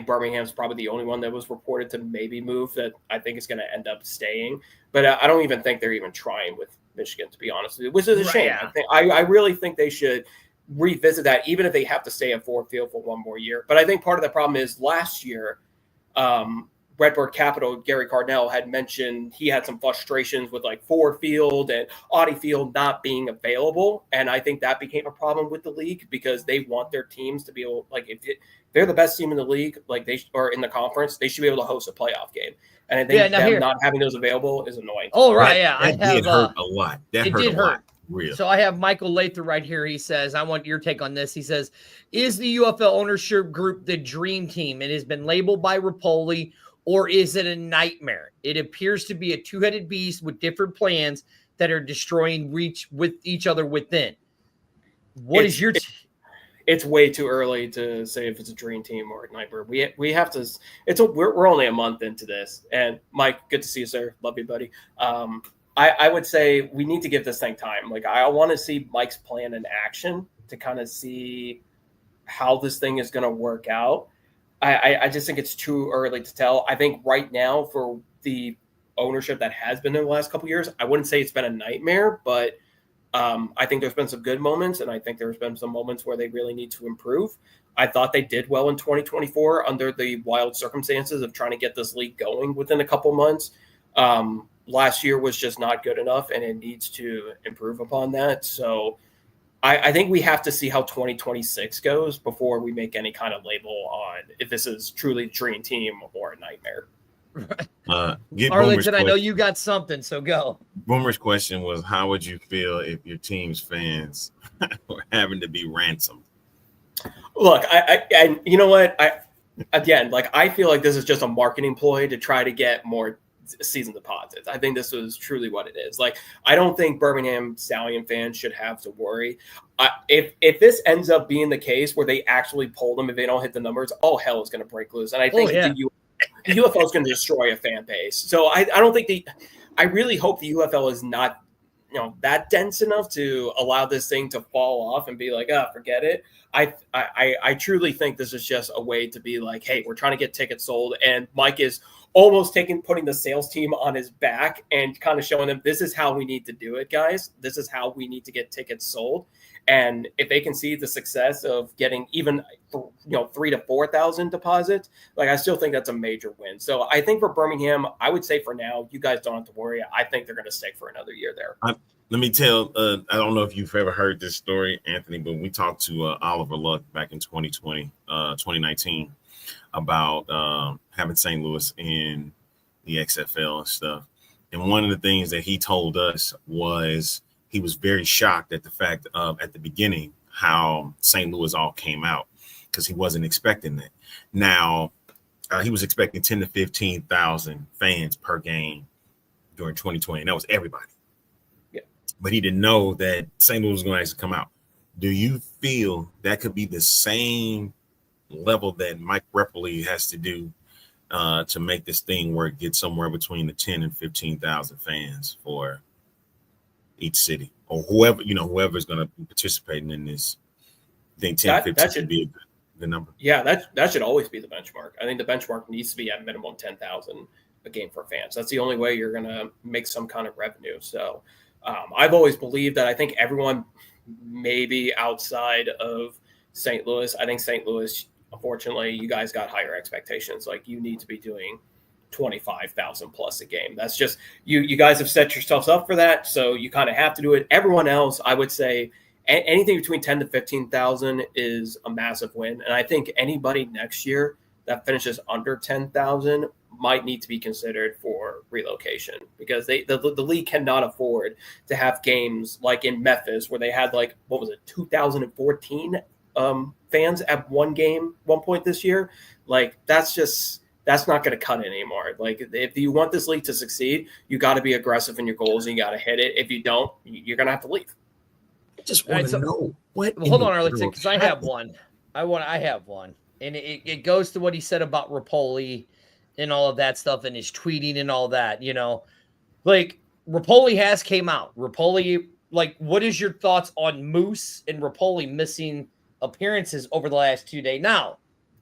[SPEAKER 3] Birmingham's probably the only one that was reported to maybe move that I think is going to end up staying. But I don't even think they're even trying with Michigan, to be honest with you, which is a shame.
[SPEAKER 2] Yeah.
[SPEAKER 3] I really think they should revisit that, even if they have to stay at Ford Field for one more year. But I think part of the problem is last year, Redbird Capital, Gary Cardinal had mentioned he had some frustrations with like Ford Field and Audi Field not being available. And I think that became a problem with the league because they want their teams to be able, like, if they're the best team in the league, like or in the conference, they should be able to host a playoff game. And I think them not having those available is annoying.
[SPEAKER 2] Oh, right. Yeah.
[SPEAKER 1] That did hurt a lot. That hurt a lot. Real.
[SPEAKER 2] So I have Michael Lather right here. He says, I want your take on this. He says, is the UFL ownership group the dream team? It has been labeled by Rapoli, or is it a nightmare? It appears to be a two-headed beast with different plans that are destroying reach with each other within. What is your
[SPEAKER 3] it's way too early to say if it's a dream team or a nightmare. We have to. We're only a month into this. And Mike, good to see you, sir. Love you, buddy. I would say we need to give this thing time. Like, I want to see Mike's plan in action to kind of see how this thing is going to work out. I just think it's too early to tell. I think right now, for the ownership that has been in the last couple of years, I wouldn't say it's been a nightmare, but I think there's been some good moments, and I think there's been some moments where they really need to improve. I thought they did well in 2024 under the wild circumstances of trying to get this league going within a couple months. Last year was just not good enough, and it needs to improve upon that. So I think we have to see how 2026 goes before we make any kind of label on if this is truly a dream team or a nightmare.
[SPEAKER 2] Arlington, I know you got something, so go.
[SPEAKER 1] Boomer's question was, how would you feel if your team's fans were having to be ransomed?
[SPEAKER 3] Look, I you know what? I feel like this is just a marketing ploy to try to get more season deposits. I think this was truly what it is. Like, I don't think Birmingham Stallion fans should have to worry. If this ends up being the case where they actually pull them if they don't hit the numbers, all hell is going to break loose. And I think the UFL is going to destroy a fan base. So I don't think I really hope the UFL is not, that dense enough to allow this thing to fall off and be like, forget it. I truly think this is just a way to be like, hey, we're trying to get tickets sold. And Mike is almost putting the sales team on his back and kind of showing them, this is how we need to do it, guys. This is how we need to get tickets sold. And if they can see the success of getting even, 3,000 to 4,000 deposits, like, I still think that's a major win. So I think for Birmingham, I would say for now, you guys don't have to worry. I think they're going to stay for another year there.
[SPEAKER 1] Let me tell, I don't know if you've ever heard this story, Anthony, but we talked to Oliver Luck back in 2019 about having St. Louis in the XFL and stuff. And one of the things that he told us was he was very shocked at the fact of, at the beginning, how St. Louis all came out, because he wasn't expecting that. Now, he was expecting 10 to 15,000 fans per game during 2020, and that was everybody.
[SPEAKER 3] Yeah.
[SPEAKER 1] But he didn't know that St. Louis was going to actually come out. Do you feel that could be the same level that Mike Repoli has to do to make this thing work, get somewhere between the 10 and 15,000 fans for each city, or whoever's going to be participating in this? I think 10, 15 should be a good number.
[SPEAKER 3] Yeah, that should always be the benchmark. I think the benchmark needs to be at minimum 10,000 a game for fans. That's the only way you're going to make some kind of revenue. So I've always believed that. I think everyone, maybe outside of St. Louis, I think St. Louis, unfortunately, you guys got higher expectations. Like, you need to be doing 25,000 plus a game. That's just, you guys have set yourselves up for that. So you kind of have to do it. Everyone else, I would say anything between 10 to 15,000 is a massive win. And I think anybody next year that finishes under 10,000 might need to be considered for relocation, because the league cannot afford to have games like in Memphis where they had 2014 fans at one point this year. Like, that's not going to cut it anymore. Like, if you want this league to succeed, you got to be aggressive in your goals and you got to hit it. If you don't, you're going to have to leave.
[SPEAKER 1] I just want to know what.
[SPEAKER 2] Hold on, Arlington, because I have one. I have one. And it goes to what he said about Rapoli and all of that stuff and his tweeting and all that, Like Rapoli has came out. Rapoli, like, what is your thoughts on Moose and Rapoli missing appearances over the last 2 days? Now,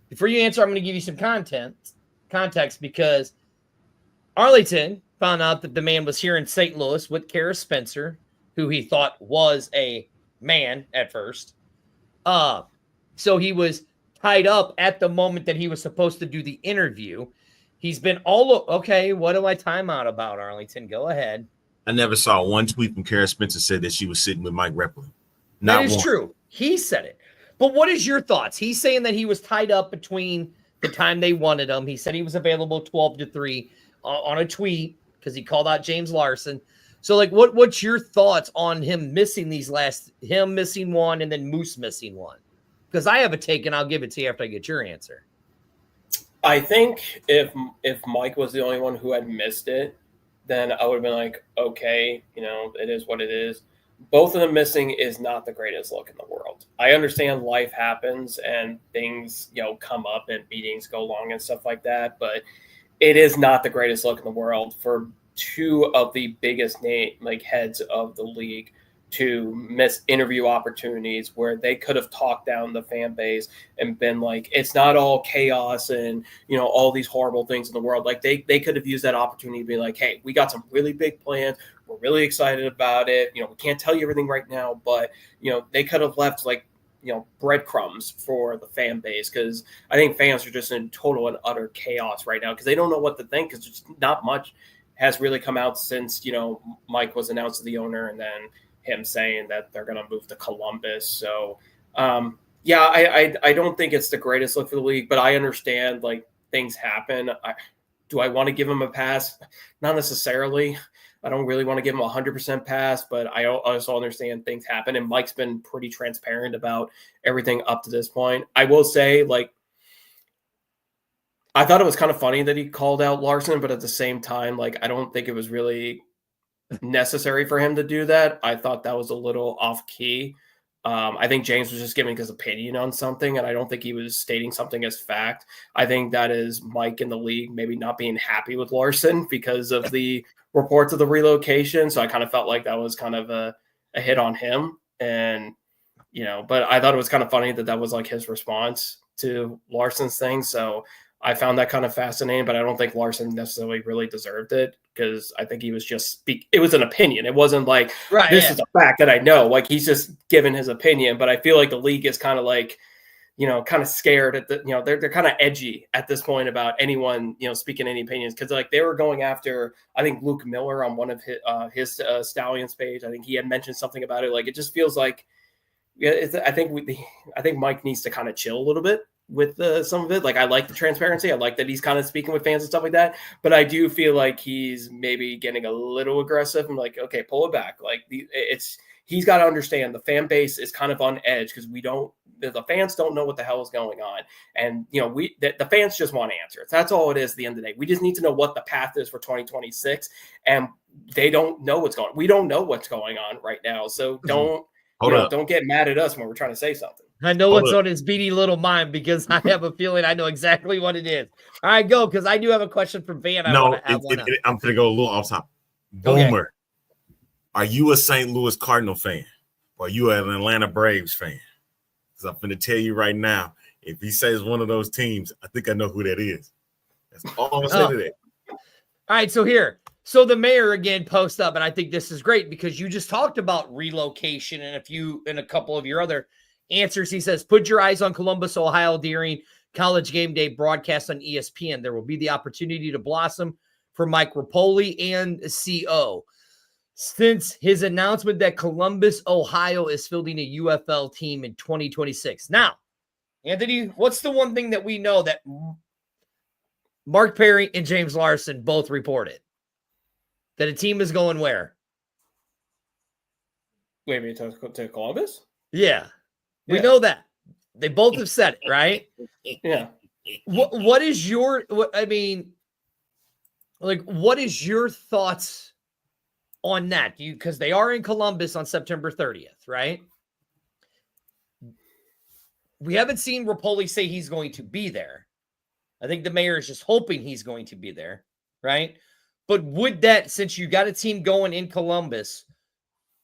[SPEAKER 2] before you answer, I'm going to give you some context because Arlington found out that the man was here in St. Louis with Kara Spencer, who he thought was a man at first. So he was tied up at the moment that he was supposed to do the interview. He's been okay. What do I time out about, Arlington? Go ahead.
[SPEAKER 1] I never saw one tweet from Kara Spencer said that she was sitting with Mike Repplin.
[SPEAKER 2] That is true. He said it. But what is your thoughts? He's saying that he was tied up between the time they wanted him. He said he was available 12-3 on a tweet because he called out James Larson. So, like, what's your thoughts on him missing him missing one and then Moose missing one? Because I have a take, and I'll give it to you after I get your answer.
[SPEAKER 3] I think if Mike was the only one who had missed it, then I would have been like, okay, it is what it is. Both of them missing is not the greatest look in the world. I understand life happens and things, come up and meetings go long and stuff like that, but it is not the greatest look in the world for two of the biggest heads of the league to miss interview opportunities where they could have talked down the fan base and been like, it's not all chaos and, all these horrible things in the world. Like they could have used that opportunity to be like, hey, we got some really big plans. We're really excited about it. We can't tell you everything right now, but, they could have left breadcrumbs for the fan base. Cause I think fans are just in total and utter chaos right now. Cause they don't know what to think. Cause just not much has really come out since, Mike was announced as the owner and then him saying that they're going to move to Columbus. So, I don't think it's the greatest look for the league, but I understand things happen. Do I want to give him a pass? Not necessarily. I don't really want to give him 100% pass, but I also understand things happen. And Mike's been pretty transparent about everything up to this point. I will say, I thought it was kind of funny that he called out Larson, but at the same time, I don't think it was really necessary for him to do that. I thought that was a little off key. I think James was just giving his opinion on something, and I don't think he was stating something as fact. I think that is Mike in the league maybe not being happy with Larson because of the reports of the relocation. So I kind of felt like that was kind of a hit on him. And, but I thought it was kind of funny that was his response to Larson's thing. So I found that kind of fascinating, but I don't think Larson necessarily really deserved it because I think he was just it was an opinion. It wasn't this is a fact that I know. He's just giving his opinion, but I feel like the league is kind of kind of scared at they're kind of edgy at this point about anyone, speaking any opinions. Cause they were going after, I think Luke Miller on one of his Stallions page. I think he had mentioned something about it. It just feels like, I think Mike needs to kind of chill a little bit with some of it. I like the transparency. I like that he's kind of speaking with fans and stuff like that, but I do feel like he's maybe getting a little aggressive. I'm like, okay, pull it back. He's got to understand the fan base is kind of on edge because the fans don't know what the hell is going on. And, the fans just want answers. That's all it is at the end of the day. We just need to know what the path is for 2026. And they don't know what's going on. We don't know what's going on right now. So don't get mad at us when we're trying to say something.
[SPEAKER 2] I know what's on his beady little mind because I have a feeling I know exactly what it is. All right, go, because I do have a question from Van.
[SPEAKER 1] I'm going to go a little off top. Boomer, okay. Are you a St. Louis Cardinal fan? Or are you an Atlanta Braves fan? Because I'm going to tell you right now, if he says one of those teams, I think I know who that is. That's all I'm going to say to that.
[SPEAKER 2] All right, so here. So the mayor again posts up, and I think this is great because you just talked about relocation and a couple of your other answers. He says, put your eyes on Columbus, Ohio during College Game Day broadcast on ESPN. There will be the opportunity to blossom for Mike Rapoli and CO. Since his announcement that Columbus, Ohio is fielding a UFL team in 2026. Now, Anthony, what's the one thing that we know that Mark Perry and James Larson both reported? That a team is going where?
[SPEAKER 3] Maybe to Columbus?
[SPEAKER 2] Yeah. We know that. They both have said it, right?
[SPEAKER 3] Yeah.
[SPEAKER 2] What is your thoughts on that? Because they are in Columbus on September 30th, right? we haven't seen Rapoli say he's going to be there. I think the mayor is just hoping he's going to be there, right? But would that, since you got a team going in Columbus,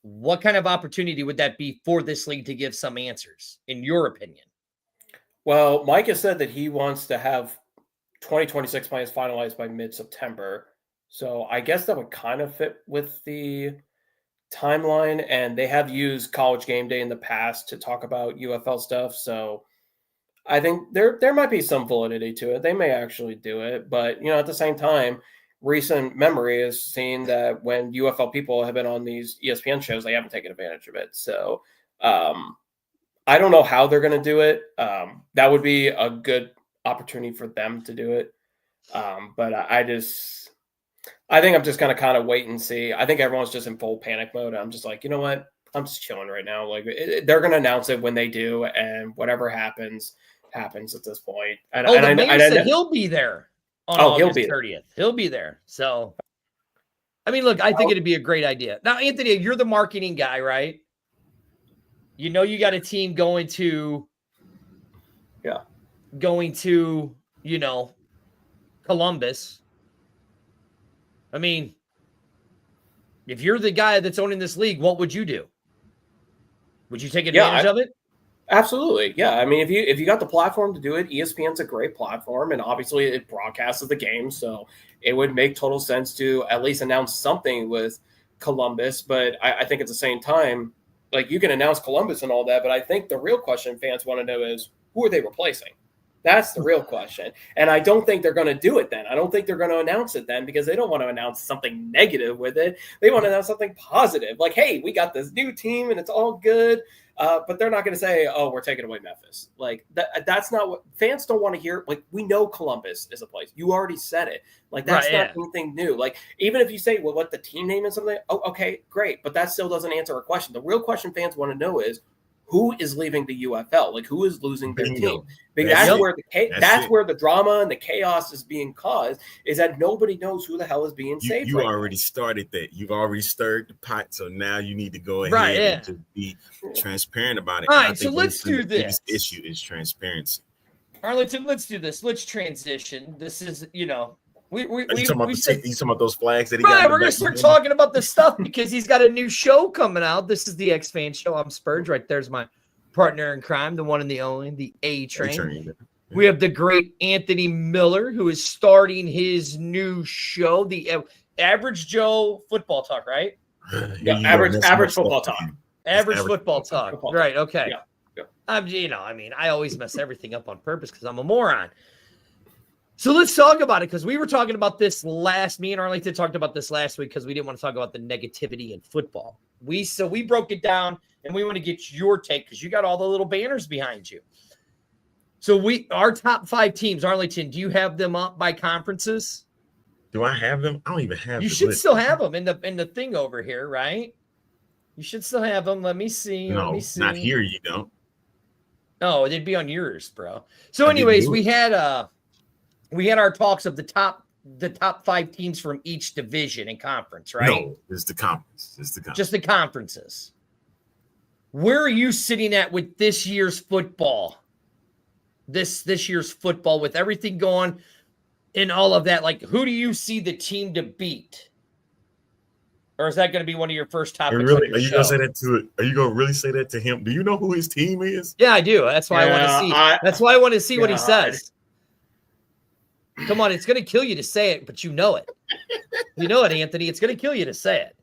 [SPEAKER 2] what kind of opportunity would that be for this league to give some answers, in your opinion?
[SPEAKER 3] Well, Mike has said that he wants to have 2026 plans finalized by mid-September. So I guess that would kind of fit with the timeline. And they have used College Game Day in the past to talk about UFL stuff. So I think there might be some validity to it. They may actually do it. But, at the same time, recent memory is seeing that when UFL people have been on these ESPN shows, they haven't taken advantage of it. So I don't know how they're going to do it. That would be a good opportunity for them to do it. But I think I'm just going to kind of wait and see. I think everyone's just in full panic mode. I'm just like, you know what? I'm just chilling right now. Like they're going to announce it when they do, and whatever happens at this point. And,
[SPEAKER 2] the mayor said he'll be there on August 30th. He'll be there. So, I mean, look, I think it'd be a great idea. Now, Anthony, you're the marketing guy, right? You got a team going to Columbus. I mean, if you're the guy that's owning this league, what would you do? Would you take advantage of it?
[SPEAKER 3] Absolutely. Yeah. I mean, if you got the platform to do it, ESPN's a great platform, and obviously it broadcasts the game. So it would make total sense to at least announce something with Columbus. But I think at the same time, like, you can announce Columbus and all that, but I think the real question fans want to know is, who are they replacing? That's the real question. And I don't think they're going to do it then. I don't think they're going to announce it then, because they don't want to announce something negative with it. They want to announce something positive. Like, hey, we got this new team and it's all good. But they're not going to say, oh, we're taking away Memphis. Like, that's not what fans don't want to hear. Like, we know Columbus is a place. You already said it. Like, that's not anything new. Like, even if you say, well, what the team name is something, oh, okay, great. But that still doesn't answer a question. The real question fans want to know is, who is leaving the UFL? Like, who is losing their team? Because that's where the drama and the chaos is being caused, is that nobody knows who the hell is being saved.
[SPEAKER 1] You already started that. You've already stirred the pot. So now you need to go ahead and just be transparent about it.
[SPEAKER 2] All right, so let's do this.
[SPEAKER 1] The biggest issue is transparency.
[SPEAKER 2] Arlington, let's do this. Let's transition. This is,
[SPEAKER 1] you talking about those flags that he got?
[SPEAKER 2] Right, we're going to start talking about this stuff because he's got a new show coming out. This is the X-Fan Show. I'm Spurge. Right there's my partner in crime, the one and the only, the A-Train. We have the great Anthony Miller, who is starting his new show, the Average Joe Football Talk, right?
[SPEAKER 3] Average Football Talk.
[SPEAKER 2] Average Football Talk. Right, okay.
[SPEAKER 3] Yeah.
[SPEAKER 2] I always mess everything up on purpose because I'm a moron. So let's talk about it, because we were talking about this me and Arlington talked about this last week because we didn't want to talk about the negativity in football. We broke it down, and we want to get your take because you got all the little banners behind you. So our top 5 teams, Arlington, do you have them up by conferences?
[SPEAKER 1] Do I have them? I don't even have them.
[SPEAKER 2] You should still have them in the thing over here, right? You should still have them. Let me see.
[SPEAKER 1] No, not here. You don't.
[SPEAKER 2] No, they'd be on yours, bro. So anyways, we had our talks of the top 5 teams from each division and conference, right?
[SPEAKER 1] No, it's the conference.
[SPEAKER 2] Just the conferences. Where are you sitting at with this year's football? This year's football, with everything going and all of that, like, who do you see the team to beat? Or is that going to be one of your first topics?
[SPEAKER 1] Are you going to say that to it? Are you going to really say that to him? Do you know who his team is?
[SPEAKER 2] Yeah, I do. That's why I want to see. That's why I want to see what he says. Come on, it's going to kill you to say it, but you know it. You know it, Anthony. It's going to kill you to say it.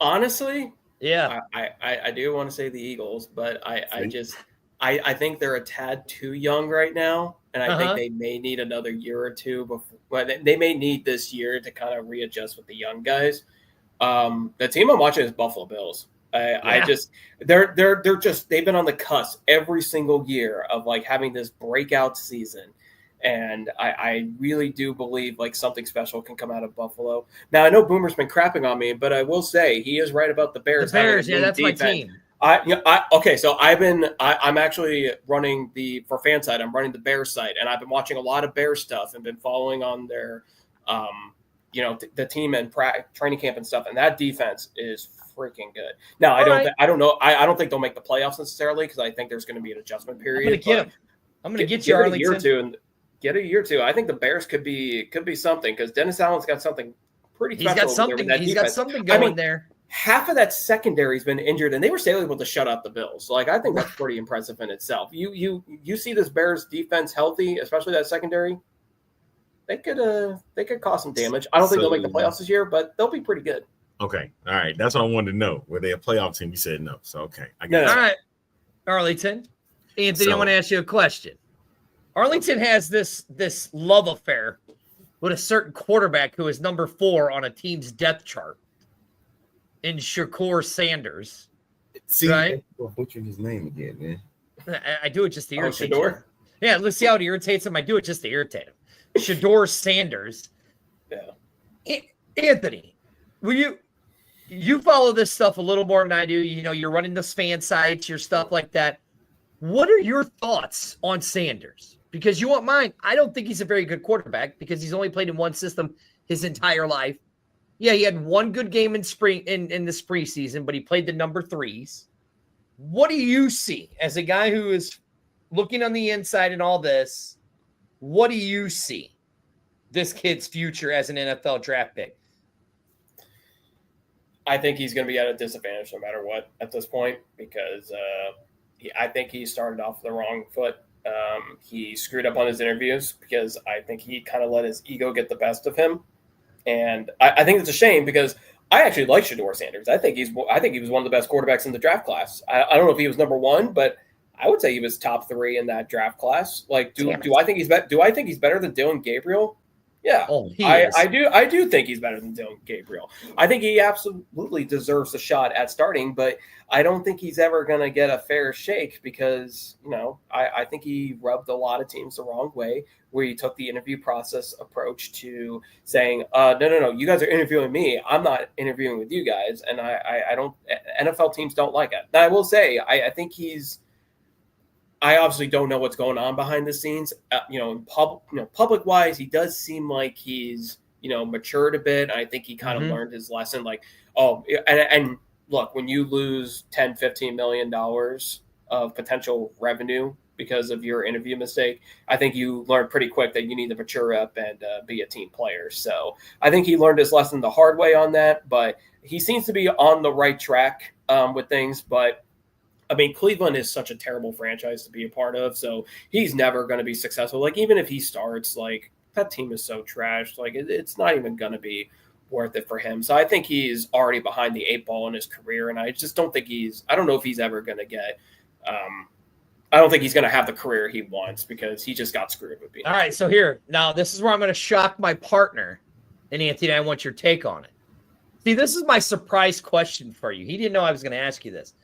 [SPEAKER 3] Honestly,
[SPEAKER 2] yeah.
[SPEAKER 3] I do want to say the Eagles, but I think they're a tad too young right now, and I think they may need another year or two before. But they may need this year to kind of readjust with the young guys. The team I'm watching is Buffalo Bills. They've been on the cusp every single year of like having this breakout season. And I really do believe like something special can come out of Buffalo. Now, I know Boomer's been crapping on me, but I will say he is right about the Bears.
[SPEAKER 2] The Bears, that's defense. My team.
[SPEAKER 3] So I'm actually running for fan side. I'm running the Bears site, and I've been watching a lot of Bears stuff and been following on their the team and training camp and stuff, and that defense is freaking good. Now, I don't know. I don't think they'll make the playoffs necessarily because I think there's going to be an adjustment period.
[SPEAKER 2] I'm going to get you Arlington.
[SPEAKER 3] A year or two and get a year or two. I think the Bears could be something because Dennis Allen's got something pretty special.
[SPEAKER 2] He's got something going there.
[SPEAKER 3] Half of that secondary's been injured, and they were still able to shut out the Bills. Like, I think that's pretty impressive in itself. You see this Bears defense healthy, especially that secondary. They could cause some damage. I don't think they'll make the playoffs this year, but they'll be pretty good.
[SPEAKER 1] Okay, all right. That's what I wanted to know. Were they a playoff team? You said no, so okay.
[SPEAKER 2] All right, Arlington. Anthony, I want to ask you a question. Arlington has this love affair with a certain quarterback who is number 4 on a team's depth chart. In Shakur Sanders.
[SPEAKER 1] See, right? We'll butcher his name again, man.
[SPEAKER 2] I do it just to irritate
[SPEAKER 3] him.
[SPEAKER 2] Yeah, let's see how it irritates him. I do it just to irritate him. Shador Sanders.
[SPEAKER 3] Yeah.
[SPEAKER 2] Anthony, will you follow this stuff a little more than I do? You're running those fan sites, your stuff like that. What are your thoughts on Sanders? Because you want mine. I don't think he's a very good quarterback because he's only played in one system his entire life. Yeah, he had one good game in this preseason, but he played the number 3s. What do you see as a guy who is looking on the inside and all this? What do you see this kid's future as an NFL draft pick?
[SPEAKER 3] I think he's going to be at a disadvantage no matter what at this point because I think he started off the wrong foot. He screwed up on his interviews because I think he kind of let his ego get the best of him. And I think it's a shame because I actually like Shador Sanders. I think he was one of the best quarterbacks in the draft class. I don't know if he was number 1, but I would say he was top 3 in that draft class. Like, do I think he's better than Dylan Gabriel? Yeah, I do think he's better than Dylan Gabriel. I think he absolutely deserves a shot at starting, but I don't think he's ever going to get a fair shake because, I think he rubbed a lot of teams the wrong way where he took the interview process approach to saying, no, you guys are interviewing me. I'm not interviewing with you guys. And I don't – NFL teams don't like it. Now, I will say I think he's – I obviously don't know what's going on behind the scenes. Public wise, he does seem like he's, matured a bit. I think he kind of learned his lesson. Like, and look, when you lose $10, $15 million of potential revenue because of your interview mistake, I think you learn pretty quick that you need to mature up and be a team player. So I think he learned his lesson the hard way on that, but he seems to be on the right track with things. But I mean, Cleveland is such a terrible franchise to be a part of, so he's never going to be successful. Like, even if he starts, like, that team is so trash. Like, it's not even going to be worth it for him. So I think he's already behind the 8 ball in his career, and I just don't think I don't know if he's ever going to get I don't think he's going to have the career he wants because he just got screwed with being.
[SPEAKER 2] All right, so now this is where I'm going to shock my partner, and Anthony, I want your take on it. See, this is my surprise question for you. He didn't know I was going to ask you this.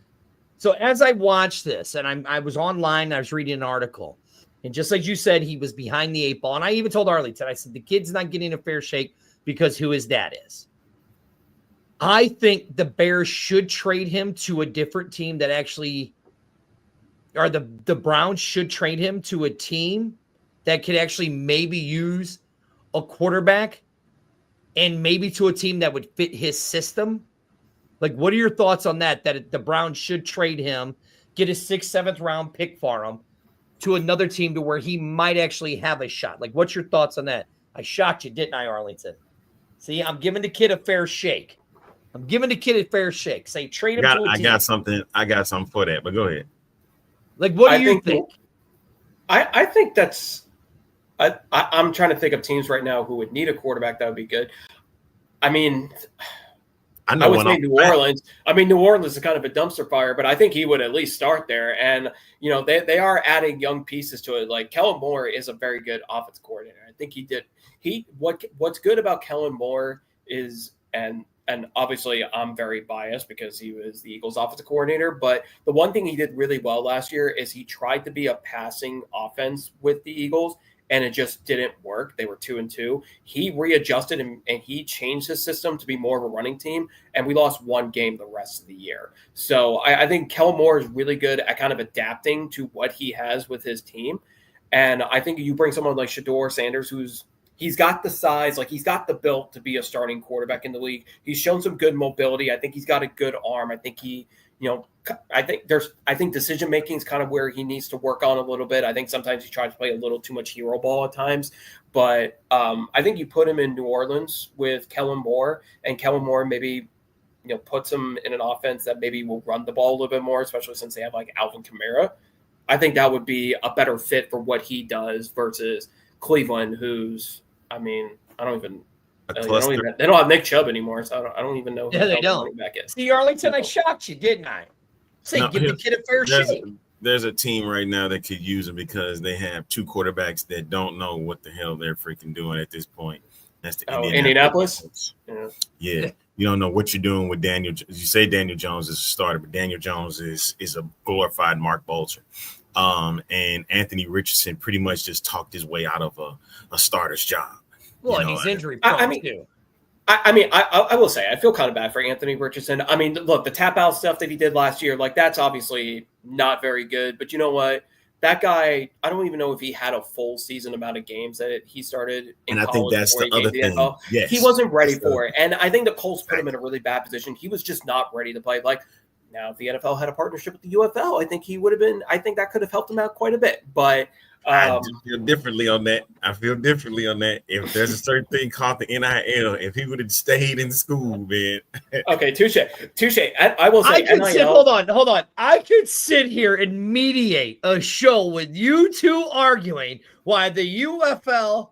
[SPEAKER 2] So as I watched this, and I was online, and I was reading an article, and just like you said, he was behind the 8 ball. And I even told Arlington, I said, the kid's not getting a fair shake because who his dad is. I think the Bears should trade him to a different team that actually, or the Browns should trade him to a team that could actually maybe use a quarterback and maybe to a team that would fit his system. Like, what are your thoughts on that the Browns should trade him, get a 6th, 7th round pick for him to another team to where he might actually have a shot? Like, what's your thoughts on that? I shocked you, didn't I, Arlington? See, I'm giving the kid a fair shake. Say, trade him to a team.
[SPEAKER 1] I got something for that, but go ahead.
[SPEAKER 2] Like, what do you think?
[SPEAKER 3] I think that's I'm trying to think of teams right now who would need a quarterback that would be good. I mean, I would say New Orleans. I mean, New Orleans is kind of a dumpster fire, but I think he would at least start there. And, they are adding young pieces to it. Like, Kellen Moore is a very good offensive coordinator. I think what's good about Kellen Moore is, and obviously I'm very biased because he was the Eagles offensive coordinator, but the one thing he did really well last year is he tried to be a passing offense with the Eagles, and it just didn't work. They were 2-2. He readjusted and he changed his system to be more of a running team, and we lost 1 game the rest of the year. So I think Kellen Moore is really good at kind of adapting to what he has with his team. And I think you bring someone like Shador Sanders, who's He's got the size, like he's got the build to be a starting quarterback in the league. He's shown some good mobility. I think he's got a good arm. I think I think decision making is kind of where he needs to work on a little bit. I think sometimes he tries to play a little too much hero ball at times, but I think you put him in New Orleans with Kellen Moore, and Kellen Moore maybe puts him in an offense that maybe will run the ball a little bit more, especially since they have like Alvin Kamara. I think that would be a better fit for what he does versus Cleveland, who's, I don't they don't have Nick Chubb anymore, so I don't even know who
[SPEAKER 2] they don't.
[SPEAKER 3] running back is.
[SPEAKER 2] See, Arlington, I shocked you, didn't I? Give the kid a fair shake.
[SPEAKER 1] There's a team right now that could use him because they have two quarterbacks that don't know what the hell they're freaking doing at this point. That's the
[SPEAKER 3] Indianapolis.
[SPEAKER 1] Yeah. You don't know what you're doing with Daniel. You say Daniel Jones is a starter, but Daniel Jones is a glorified Mark Bolger. And Anthony Richardson pretty much just talked his way out of a starter's job.
[SPEAKER 2] Well, and he's injury prone too.
[SPEAKER 3] I will say I feel kind of bad for Anthony Richardson. I mean, look, the tap out stuff that he did last year, like that's obviously not very good. But you know what? That guy, I don't even know if he had a full season amount of games that he started in college.
[SPEAKER 1] I think that's the other thing. Yes.
[SPEAKER 3] He wasn't ready for it. And I think the Colts put him in a really bad position. He was just not ready to play. Like, now, if the NFL had a partnership with the UFL, I think he would have been – I think that could have helped him out quite a bit. But
[SPEAKER 1] I feel differently on that. If there's a certain thing called the NIL, if he would have stayed in school, man.
[SPEAKER 3] Okay, touche. I will say
[SPEAKER 2] hold on. I could sit here and mediate a show with you two arguing why the UFL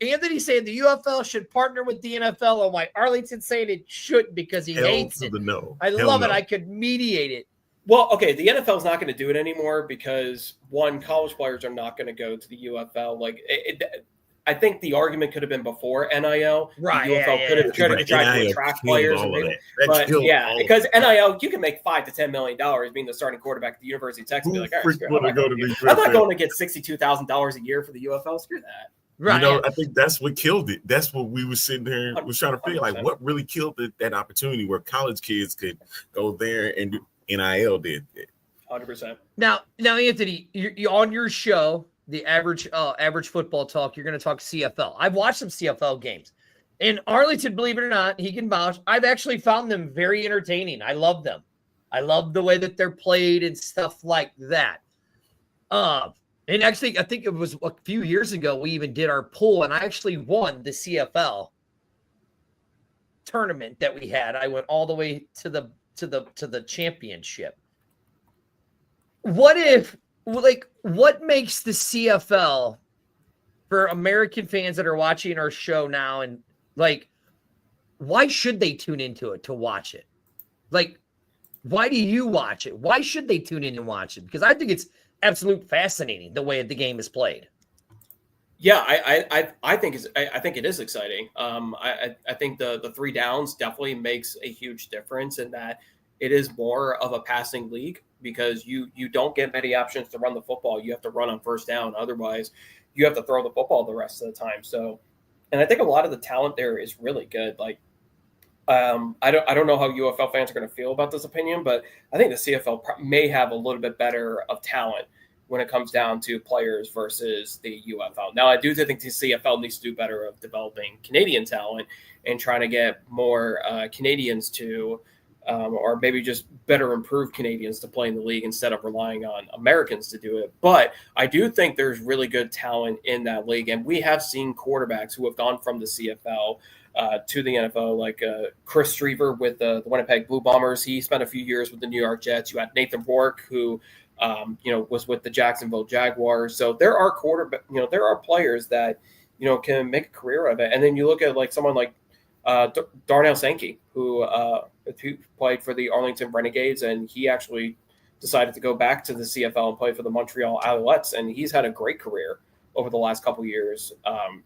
[SPEAKER 2] Anthony saying the UFL should partner with the NFL, or why Arlington saying it shouldn't because he hates it. I love it. I could mediate it.
[SPEAKER 3] Well, okay, the NFL is not going to do it anymore because, one, college players are not going to go to the UFL. Like, I think the argument could have been before NIL.
[SPEAKER 2] Right.
[SPEAKER 3] The UFL could have tried to attract players. Because NIL, you can make $5 to $10 million being the starting quarterback at the University of Texas. Be like, all right, I'm not going to get $62,000 a year for the UFL. Screw that.
[SPEAKER 2] Right.
[SPEAKER 1] I think that's what killed it. That's what we were sitting there was trying to figure, like, what really killed that opportunity where college kids could go there and do. NIL did it.
[SPEAKER 3] 100%.
[SPEAKER 2] Now, Anthony, you on your show, the average football talk, you're going to talk CFL. I've watched some CFL games. And Arlington, believe it or not, he can vouch. I've actually found them very entertaining. I love them. I love the way that they're played and stuff like that. And actually, I think it was a few years ago we even did our poll, and I actually won the CFL tournament that we had. I went all the way to the championship. What makes the CFL for American fans that are watching our show now, and like, why should they tune into it to watch it? Like, why do you watch it? Why should they tune in and watch it? Because I think it's absolute fascinating the way the game is played.
[SPEAKER 3] Yeah, I think it is exciting. I think the three downs definitely makes a huge difference in that it is more of a passing league because you don't get many options to run the football. You have to run on first down. Otherwise, you have to throw the football the rest of the time. So, and I think a lot of the talent there is really good. Like, I don't know how UFL fans are going to feel about this opinion, but I think the CFL may have a little bit better of talent when it comes down to players versus the UFL. Now, I do think the CFL needs to do better of developing Canadian talent and trying to get more Canadians to, or maybe just better improved Canadians to play in the league instead of relying on Americans to do it. But I do think there's really good talent in that league. And we have seen quarterbacks who have gone from the CFL to the NFL, like Chris Streever with the Winnipeg Blue Bombers. He spent a few years with the New York Jets. You had Nathan Rourke, who was with the Jacksonville Jaguars. So there are there are players that, can make a career of it. And then you look at like someone like Darnell Sankey, who played for the Arlington Renegades, and he actually decided to go back to the CFL and play for the Montreal Alouettes. And he's had a great career over the last couple of years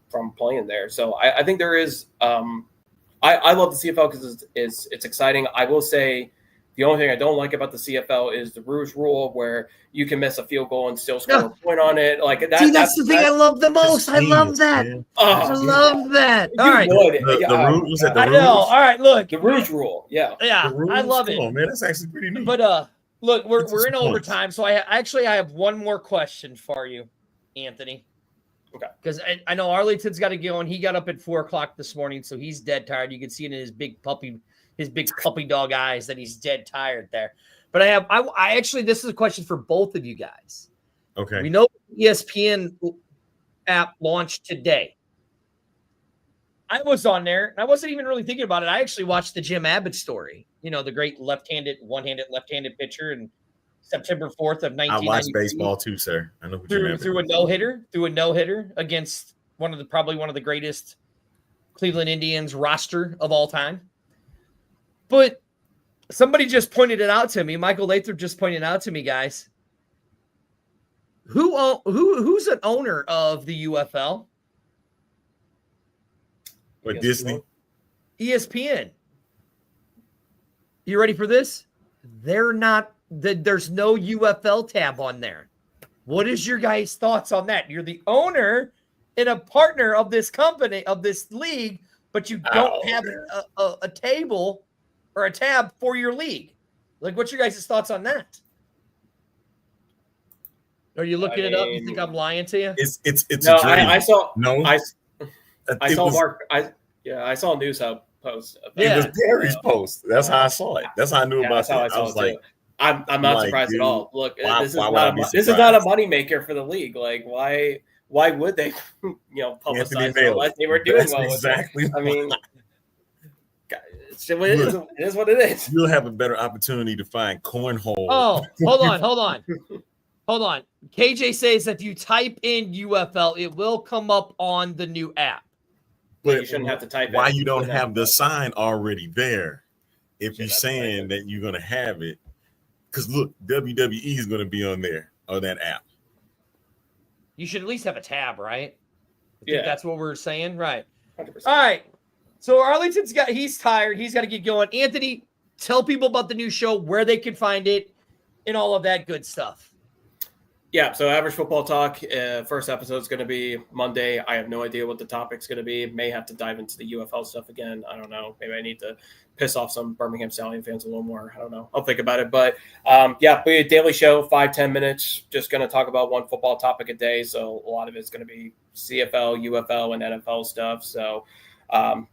[SPEAKER 3] from playing there. So I think there is I love the CFL because it's exciting. I will say, the only thing I don't like about the CFL is the Rouge rule, where you can miss a field goal and still score a point on it. Like that.
[SPEAKER 2] See, that's the thing I love the most. I love that. I love that. All right.
[SPEAKER 1] The Rouge.
[SPEAKER 2] I know. All right. Look,
[SPEAKER 3] the Rouge rule. Yeah.
[SPEAKER 2] Yeah. I love it.
[SPEAKER 1] Man, that's actually pretty neat.
[SPEAKER 2] But look, we're in overtime, so I have one more question for you, Anthony.
[SPEAKER 3] Okay.
[SPEAKER 2] Because I know Arlington's got to go, and he got up at 4:00 this morning, so he's dead tired. You can see it in his big puppy dog eyes that he's dead tired there. But I actually, this is a question for both of you guys.
[SPEAKER 1] Okay.
[SPEAKER 2] We know ESPN app launched today. I was on there, and I wasn't even really thinking about it. I actually watched the Jim Abbott story. You know, the great one-handed, left-handed pitcher, and September 4th of 1993.
[SPEAKER 1] I watch baseball too, sir. I know who Jim Abbott
[SPEAKER 2] through a no-hitter against probably one of the greatest Cleveland Indians roster of all time. But somebody just pointed it out to me. Michael Lathrop just pointed it out to me, guys. Who's an owner of the UFL?
[SPEAKER 1] What, Disney?
[SPEAKER 2] ESPN. You ready for this? There's no UFL tab on there. What is your guys' thoughts on that? You're the owner and a partner of this company, of this league, but you don't have a table or a tab for your league. Like, what's your guys' thoughts on that? Are you looking it up? You think I'm lying to you?
[SPEAKER 1] It's
[SPEAKER 3] no,
[SPEAKER 1] a dream.
[SPEAKER 3] I saw
[SPEAKER 1] no.
[SPEAKER 3] I saw Mark. I saw a news hub post.
[SPEAKER 1] It was Gary's post. That's how I saw it. That's how I knew about it.
[SPEAKER 3] I was like, I'm not surprised at all. Look, this is not a moneymaker for the league. Like, why would they, publicize it unless they were doing well with it? I mean, it is what it is.
[SPEAKER 1] You'll have a better opportunity to find cornhole.
[SPEAKER 2] Oh, hold on. KJ says if you type in UFL, it will come up on the new app.
[SPEAKER 1] But
[SPEAKER 3] you shouldn't have to type
[SPEAKER 1] why
[SPEAKER 3] in.
[SPEAKER 1] You don't have the sign already there if you're saying that you're going to have it. Because look, WWE is going to be on there, on that app.
[SPEAKER 2] You should at least have a tab, right? I
[SPEAKER 3] think
[SPEAKER 2] that's what we're saying, right?
[SPEAKER 3] 100%.
[SPEAKER 2] All right. So Arlington's he's tired. He's got to get going. Anthony, tell people about the new show, where they can find it, and all of that good stuff.
[SPEAKER 3] Yeah, so Average Football Talk, first episode is going to be Monday. I have no idea what the topic's going to be. May have to dive into the UFL stuff again. I don't know. Maybe I need to piss off some Birmingham Stallion fans a little more. I don't know. I'll think about it. But, be a daily show, 5-10 minutes, just going to talk about one football topic a day. So a lot of it's going to be CFL, UFL, and NFL stuff. So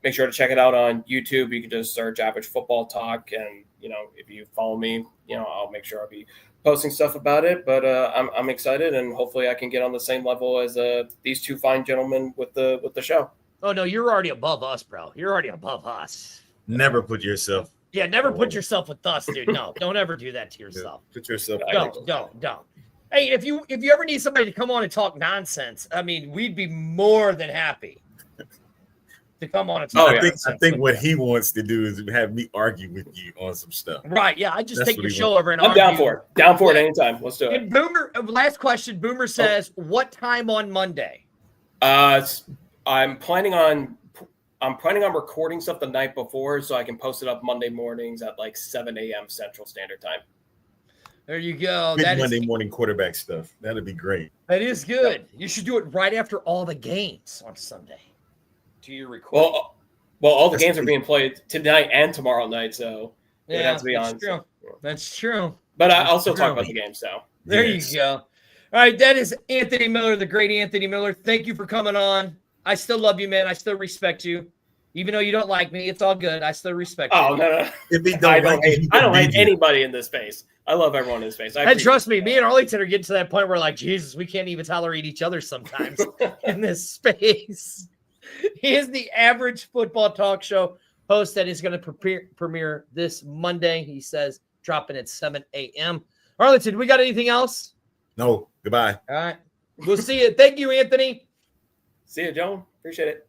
[SPEAKER 3] make sure to check it out on YouTube. You can just search Average Football Talk. And, if you follow me, I'll make sure I'll be posting stuff about it, but I'm excited, and hopefully I can get on the same level as these two fine gentlemen with the show.
[SPEAKER 2] Oh no, you're already above us, bro. You're already above us.
[SPEAKER 1] Never put yourself.
[SPEAKER 2] Yeah, never put yourself with us, dude. No, don't ever do that to yourself.
[SPEAKER 1] Put yourself.
[SPEAKER 2] Don't. Hey, if you ever need somebody to come on and talk nonsense, I mean, we'd be more than happy to come on and talk.
[SPEAKER 1] I think what he wants to do is have me argue with you on some stuff.
[SPEAKER 2] Right? Yeah, I just take your show over and
[SPEAKER 3] I'm down for it. Down for it anytime. Let's do it.
[SPEAKER 2] And Boomer, last question. Boomer says, "What time on Monday?"
[SPEAKER 3] I'm planning on recording stuff the night before so I can post it up Monday mornings at like 7 a.m. Central Standard Time.
[SPEAKER 2] There you go.
[SPEAKER 1] That Monday morning quarterback stuff. That'd be great.
[SPEAKER 2] That is good. You should do it right after all the games on Sunday. Do you record?
[SPEAKER 3] Well, all the games are being played tonight and tomorrow night, so it has to be on.
[SPEAKER 2] True. That's true.
[SPEAKER 3] But I'll still talk about the game. So
[SPEAKER 2] there you go. All right, that is Anthony Miller, the great Anthony Miller. Thank you for coming on. I still love you, man. I still respect you, even though you don't like me. It's all good. I still respect you.
[SPEAKER 3] Oh no. I don't hate anybody in this space. I love everyone in this space.
[SPEAKER 2] And trust me, me and Arlington are getting to that point where, like, Jesus, we can't even tolerate each other sometimes in this space. He is the Average Football Talk Show host that is going to premiere this Monday. He says dropping at 7 a.m. Arlington, we got anything else?
[SPEAKER 1] No. Goodbye.
[SPEAKER 2] All right. We'll see you. Thank you, Anthony.
[SPEAKER 3] See you, Joan. Appreciate it.